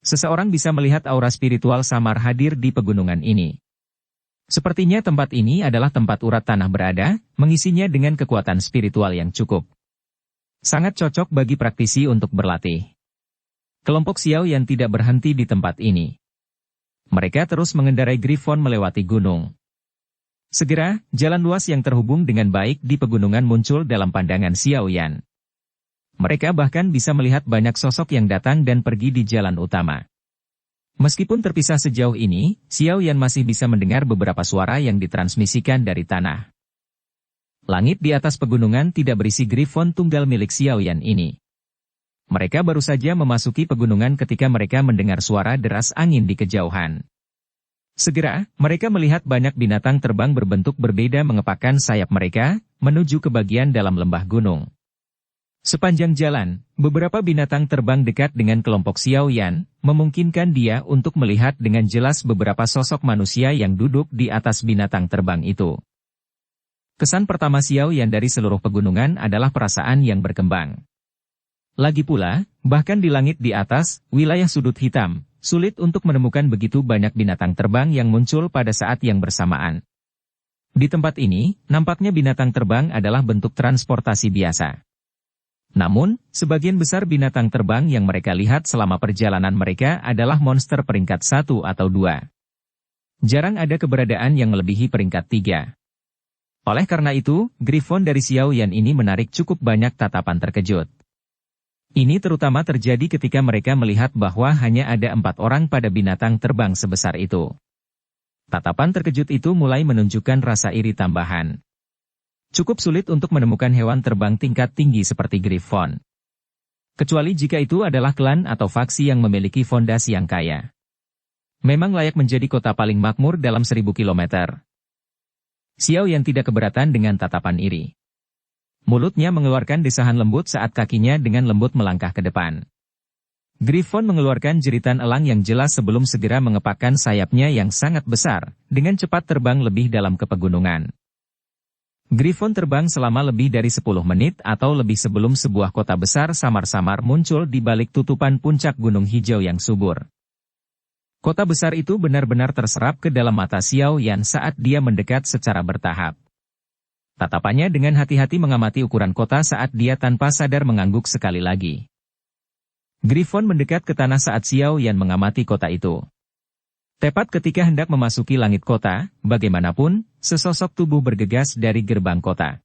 Speaker 1: Seseorang bisa melihat aura spiritual samar hadir di pegunungan ini. Sepertinya tempat ini adalah tempat urat tanah berada, mengisinya dengan kekuatan spiritual yang cukup. Sangat cocok bagi praktisi untuk berlatih. Kelompok Xiao yang tidak berhenti di tempat ini. Mereka terus mengendarai Griffon melewati gunung. Segera, jalan luas yang terhubung dengan baik di pegunungan muncul dalam pandangan Xiao Yan. Mereka bahkan bisa melihat banyak sosok yang datang dan pergi di jalan utama. Meskipun terpisah sejauh ini, Xiao Yan masih bisa mendengar beberapa suara yang ditransmisikan dari tanah. Langit di atas pegunungan tidak berisi Griffon tunggal milik Xiao Yan ini. Mereka baru saja memasuki pegunungan ketika mereka mendengar suara deras angin di kejauhan. Segera, mereka melihat banyak binatang terbang berbentuk berbeda mengepakkan sayap mereka, menuju ke bagian dalam lembah gunung. Sepanjang jalan, beberapa binatang terbang dekat dengan kelompok Xiao Yan, memungkinkan dia untuk melihat dengan jelas beberapa sosok manusia yang duduk di atas binatang terbang itu. Kesan pertama Xiao Yan dari seluruh pegunungan adalah perasaan yang berkembang. Lagi pula, bahkan di langit di atas, wilayah sudut hitam, sulit untuk menemukan begitu banyak binatang terbang yang muncul pada saat yang bersamaan. Di tempat ini, nampaknya binatang terbang adalah bentuk transportasi biasa. Namun, sebagian besar binatang terbang yang mereka lihat selama perjalanan mereka adalah monster peringkat 1 atau 2. Jarang ada keberadaan yang melebihi peringkat 3. Oleh karena itu, Griffon dari Xiao Yan ini menarik cukup banyak tatapan terkejut. Ini terutama terjadi ketika mereka melihat bahwa hanya ada 4 orang pada binatang terbang sebesar itu. Tatapan terkejut itu mulai menunjukkan rasa iri tambahan. Cukup sulit untuk menemukan hewan terbang tingkat tinggi seperti Griffon. Kecuali jika itu adalah klan atau faksi yang memiliki fondasi yang kaya. Memang layak menjadi kota paling makmur dalam 1000 kilometer. Xiao yang tidak keberatan dengan tatapan iri. Mulutnya mengeluarkan desahan lembut saat kakinya dengan lembut melangkah ke depan. Griffon mengeluarkan jeritan elang yang jelas sebelum segera mengepakkan sayapnya yang sangat besar, dengan cepat terbang lebih dalam ke pegunungan. Griffon terbang selama lebih dari 10 menit atau lebih sebelum sebuah kota besar samar-samar muncul di balik tutupan puncak gunung hijau yang subur. Kota besar itu benar-benar terserap ke dalam mata Xiao Yan saat dia mendekat secara bertahap. Tatapannya dengan hati-hati mengamati ukuran kota saat dia tanpa sadar mengangguk sekali lagi. Griffon mendekat ke tanah saat Xiao Yan mengamati kota itu. Tepat ketika hendak memasuki langit kota, bagaimanapun, sesosok tubuh bergegas dari gerbang kota.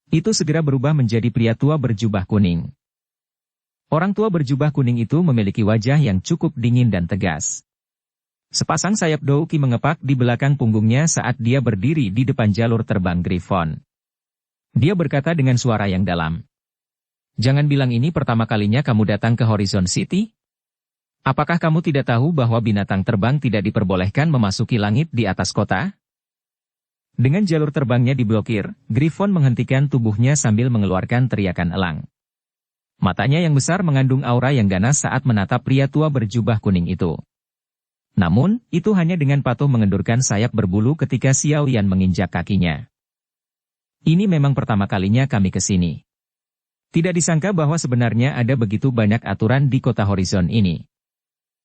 Speaker 1: Itu segera berubah menjadi pria tua berjubah kuning. Orang tua berjubah kuning itu memiliki wajah yang cukup dingin dan tegas. Sepasang sayap Douki mengepak di belakang punggungnya saat dia berdiri di depan jalur terbang Griffon. Dia berkata dengan suara yang dalam. Jangan bilang ini pertama kalinya kamu datang ke Horizon City? Apakah kamu tidak tahu bahwa binatang terbang tidak diperbolehkan memasuki langit di atas kota? Dengan jalur terbangnya diblokir, Griffon menghentikan tubuhnya sambil mengeluarkan teriakan elang. Matanya yang besar mengandung aura yang ganas saat menatap pria tua berjubah kuning itu. Namun, itu hanya dengan patuh mengendurkan sayap berbulu ketika Xiao Yan menginjak kakinya. Ini memang pertama kalinya kami ke sini. Tidak disangka bahwa sebenarnya ada begitu banyak aturan di kota Horizon ini.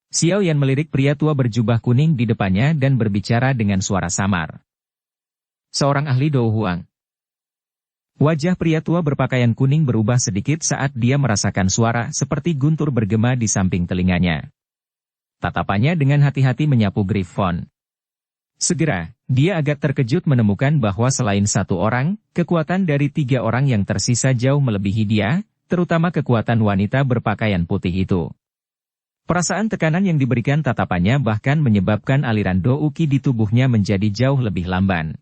Speaker 1: Xiao Yan melirik pria tua berjubah kuning di depannya dan berbicara dengan suara samar. Seorang ahli Dou Huang. Wajah pria tua berpakaian kuning berubah sedikit saat dia merasakan suara seperti guntur bergema di samping telinganya. Tatapannya dengan hati-hati menyapu Griffon. Segera, dia agak terkejut menemukan bahwa selain satu orang, kekuatan dari 3 orang yang tersisa jauh melebihi dia, terutama kekuatan wanita berpakaian putih itu. Perasaan tekanan yang diberikan tatapannya bahkan menyebabkan aliran Douki di tubuhnya menjadi jauh lebih lamban.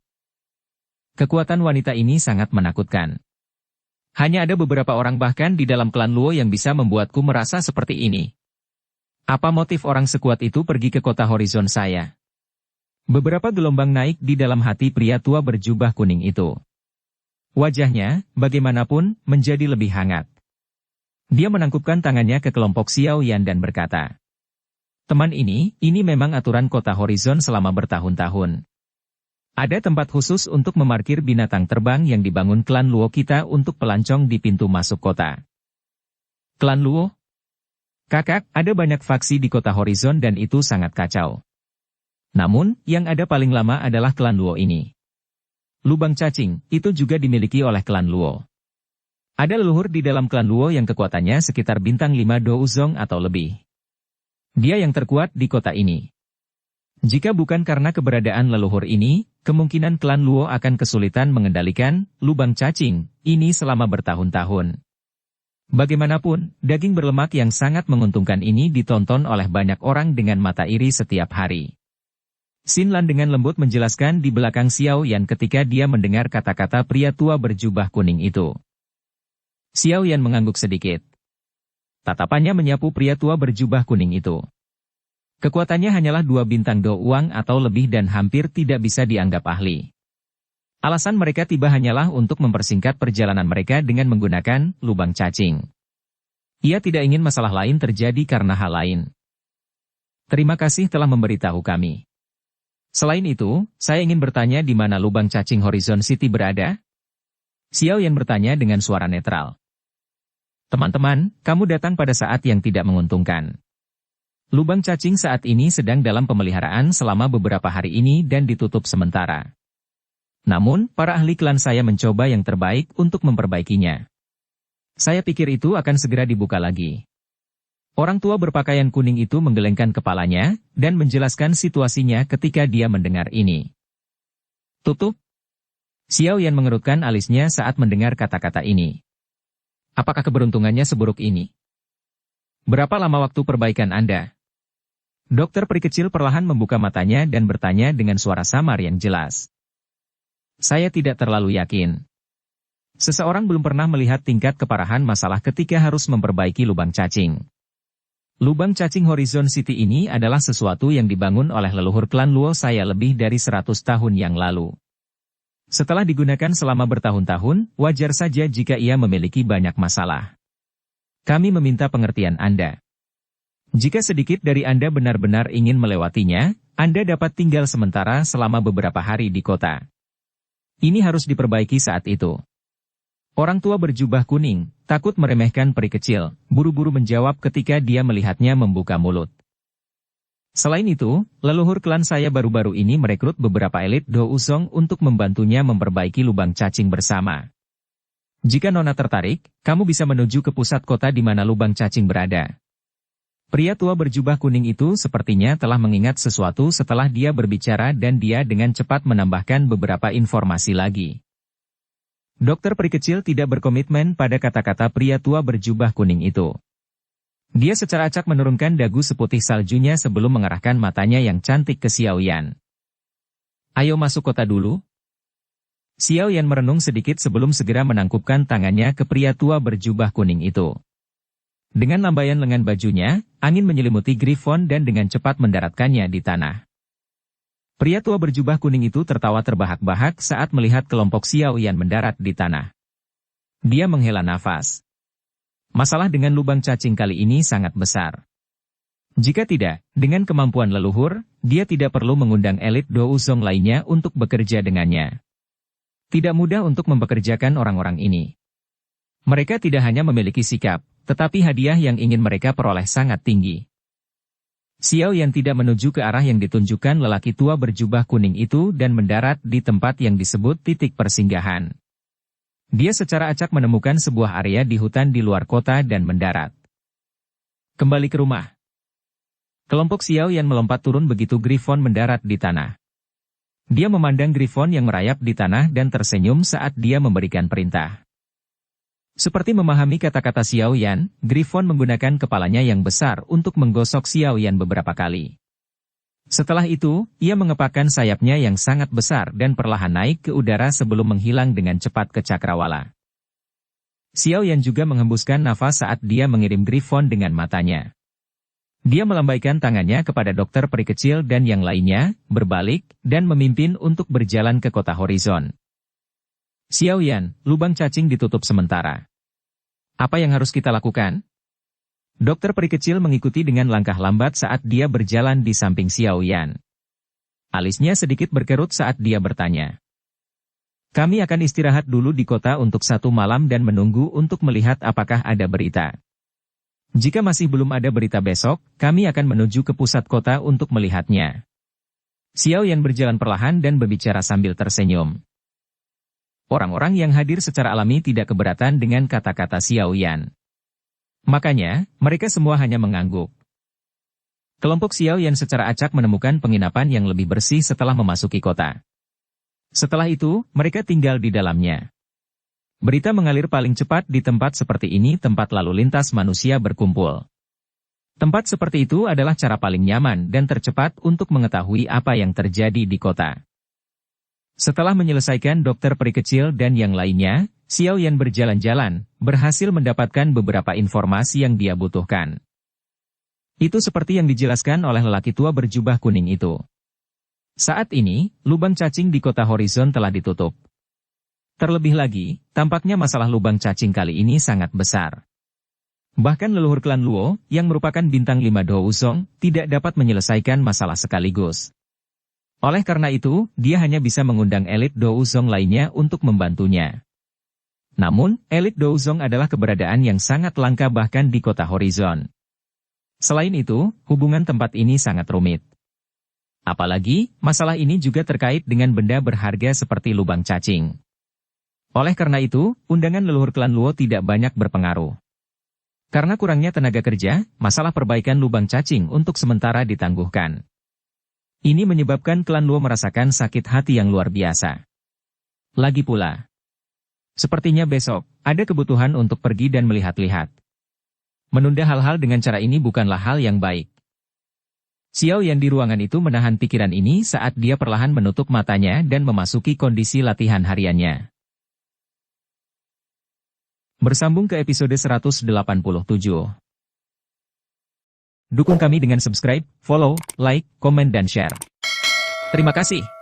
Speaker 1: Kekuatan wanita ini sangat menakutkan. Hanya ada beberapa orang bahkan di dalam klan Luo yang bisa membuatku merasa seperti ini. Apa motif orang sekuat itu pergi ke kota Horizon saya? Beberapa gelombang naik di dalam hati pria tua berjubah kuning itu. Wajahnya, bagaimanapun, menjadi lebih hangat. Dia menangkupkan tangannya ke kelompok Xiao Yan dan berkata, teman ini memang aturan kota Horizon selama bertahun-tahun. Ada tempat khusus untuk memarkir binatang terbang yang dibangun klan Luo kita untuk pelancong di pintu masuk kota. Klan Luo? Kakak, ada banyak faksi di kota Horizon dan itu sangat kacau. Namun, yang ada paling lama adalah klan Luo ini. Lubang cacing, itu juga dimiliki oleh klan Luo. Ada leluhur di dalam klan Luo yang kekuatannya sekitar bintang 5 Douzong atau lebih. Dia yang terkuat di kota ini. Jika bukan karena keberadaan leluhur ini, kemungkinan klan Luo akan kesulitan mengendalikan lubang cacing ini selama bertahun-tahun. Bagaimanapun, daging berlemak yang sangat menguntungkan ini ditonton oleh banyak orang dengan mata iri setiap hari. Xin Lan dengan lembut menjelaskan di belakang Xiao Yan ketika dia mendengar kata-kata pria tua berjubah kuning itu. Xiao Yan mengangguk sedikit. Tatapannya menyapu pria tua berjubah kuning itu. Kekuatannya hanyalah 2 bintang Do Uang atau lebih dan hampir tidak bisa dianggap ahli. Alasan mereka tiba hanyalah untuk mempersingkat perjalanan mereka dengan menggunakan lubang cacing. Ia tidak ingin masalah lain terjadi karena hal lain. Terima kasih telah memberitahu kami. Selain itu, saya ingin bertanya di mana lubang cacing Horizon City berada? Xiao Yan bertanya dengan suara netral. Teman-teman, kamu datang pada saat yang tidak menguntungkan. Lubang cacing saat ini sedang dalam pemeliharaan selama beberapa hari ini dan ditutup sementara. Namun, para ahli klan saya mencoba yang terbaik untuk memperbaikinya. Saya pikir itu akan segera dibuka lagi. Orang tua berpakaian kuning itu menggelengkan kepalanya dan menjelaskan situasinya ketika dia mendengar ini. Tutup? Xiao Yan mengerutkan alisnya saat mendengar kata-kata ini. Apakah keberuntungannya seburuk ini? Berapa lama waktu perbaikan Anda? Dokter peri kecil perlahan membuka matanya dan bertanya dengan suara samar yang jelas. Saya tidak terlalu yakin. Seseorang belum pernah melihat tingkat keparahan masalah ketika harus memperbaiki lubang cacing. Lubang cacing Horizon City ini adalah sesuatu yang dibangun oleh leluhur klan Luo saya lebih dari 100 tahun yang lalu. Setelah digunakan selama bertahun-tahun, wajar saja jika ia memiliki banyak masalah. Kami meminta pengertian Anda. Jika sedikit dari Anda benar-benar ingin melewatinya, Anda dapat tinggal sementara selama beberapa hari di kota. Ini harus diperbaiki saat itu. Orang tua berjubah kuning, takut meremehkan peri kecil, buru-buru menjawab ketika dia melihatnya membuka mulut. Selain itu, leluhur klan saya baru-baru ini merekrut beberapa elit Douzong untuk membantunya memperbaiki lubang cacing bersama. Jika Nona tertarik, kamu bisa menuju ke pusat kota di mana lubang cacing berada. Pria tua berjubah kuning itu sepertinya telah mengingat sesuatu setelah dia berbicara dan dia dengan cepat menambahkan beberapa informasi lagi. Dokter peri kecil tidak berkomitmen pada kata-kata pria tua berjubah kuning itu. Dia secara acak menurunkan dagu seputih saljunya sebelum mengarahkan matanya yang cantik ke Xiao Yan. Ayo masuk kota dulu. Xiao Yan merenung sedikit sebelum segera menangkupkan tangannya ke pria tua berjubah kuning itu. Dengan lambaian lengan bajunya, angin menyelimuti Griffon dan dengan cepat mendaratkannya di tanah. Pria tua berjubah kuning itu tertawa terbahak-bahak saat melihat kelompok Xiao Yan mendarat di tanah. Dia menghela nafas. Masalah dengan lubang cacing kali ini sangat besar. Jika tidak, dengan kemampuan leluhur, dia tidak perlu mengundang elit Douzong lainnya untuk bekerja dengannya. Tidak mudah untuk mempekerjakan orang-orang ini. Mereka tidak hanya memiliki sikap, tetapi hadiah yang ingin mereka peroleh sangat tinggi. Xiao Yan tidak menuju ke arah yang ditunjukkan lelaki tua berjubah kuning itu dan mendarat di tempat yang disebut titik persinggahan. Dia secara acak menemukan sebuah area di hutan di luar kota dan mendarat. Kembali ke rumah. Kelompok Xiao Yan melompat turun begitu Griffon mendarat di tanah. Dia memandang Griffon yang merayap di tanah dan tersenyum saat dia memberikan perintah. Seperti memahami kata-kata Xiao Yan, Griffon menggunakan kepalanya yang besar untuk menggosok Xiao Yan beberapa kali. Setelah itu, ia mengepakkan sayapnya yang sangat besar dan perlahan naik ke udara sebelum menghilang dengan cepat ke cakrawala. Xiao Yan juga menghembuskan nafas saat dia mengirim Griffon dengan matanya. Dia melambaikan tangannya kepada dokter peri kecil dan yang lainnya, berbalik, dan memimpin untuk berjalan ke kota horizon. Xiao Yan, lubang cacing ditutup sementara. Apa yang harus kita lakukan? Dokter peri kecil mengikuti dengan langkah lambat saat dia berjalan di samping Xiao Yan. Alisnya sedikit berkerut saat dia bertanya. Kami akan istirahat dulu di kota untuk 1 malam dan menunggu untuk melihat apakah ada berita. Jika masih belum ada berita besok, kami akan menuju ke pusat kota untuk melihatnya. Xiao Yan berjalan perlahan dan berbicara sambil tersenyum. Orang-orang yang hadir secara alami tidak keberatan dengan kata-kata Xiao Yan. Makanya, mereka semua hanya mengangguk. Kelompok Xiao Yan secara acak menemukan penginapan yang lebih bersih setelah memasuki kota. Setelah itu, mereka tinggal di dalamnya. Berita mengalir paling cepat di tempat seperti ini, tempat lalu lintas manusia berkumpul. Tempat seperti itu adalah cara paling nyaman dan tercepat untuk mengetahui apa yang terjadi di kota. Setelah menyelesaikan dokter peri kecil dan yang lainnya, Xiao Yan berjalan-jalan, berhasil mendapatkan beberapa informasi yang dia butuhkan. Itu seperti yang dijelaskan oleh lelaki tua berjubah kuning itu. Saat ini, lubang cacing di kota horizon telah ditutup. Terlebih lagi, tampaknya masalah lubang cacing kali ini sangat besar. Bahkan leluhur klan Luo, yang merupakan bintang 5 Douzong, tidak dapat menyelesaikan masalah sekaligus. Oleh karena itu, dia hanya bisa mengundang elit Douzong lainnya untuk membantunya. Namun, elit Douzong adalah keberadaan yang sangat langka bahkan di kota horizon. Selain itu, hubungan tempat ini sangat rumit. Apalagi, masalah ini juga terkait dengan benda berharga seperti lubang cacing. Oleh karena itu, undangan leluhur klan Luo tidak banyak berpengaruh. Karena kurangnya tenaga kerja, masalah perbaikan lubang cacing untuk sementara ditangguhkan. Ini menyebabkan klan Luo merasakan sakit hati yang luar biasa. Lagi pula, sepertinya besok, ada kebutuhan untuk pergi dan melihat-lihat. Menunda hal-hal dengan cara ini bukanlah hal yang baik. Xiao Yan di ruangan itu menahan pikiran ini saat dia perlahan menutup matanya dan memasuki kondisi latihan hariannya. Bersambung ke episode 187. Dukung kami dengan subscribe, follow, like, komen dan share. Terima kasih.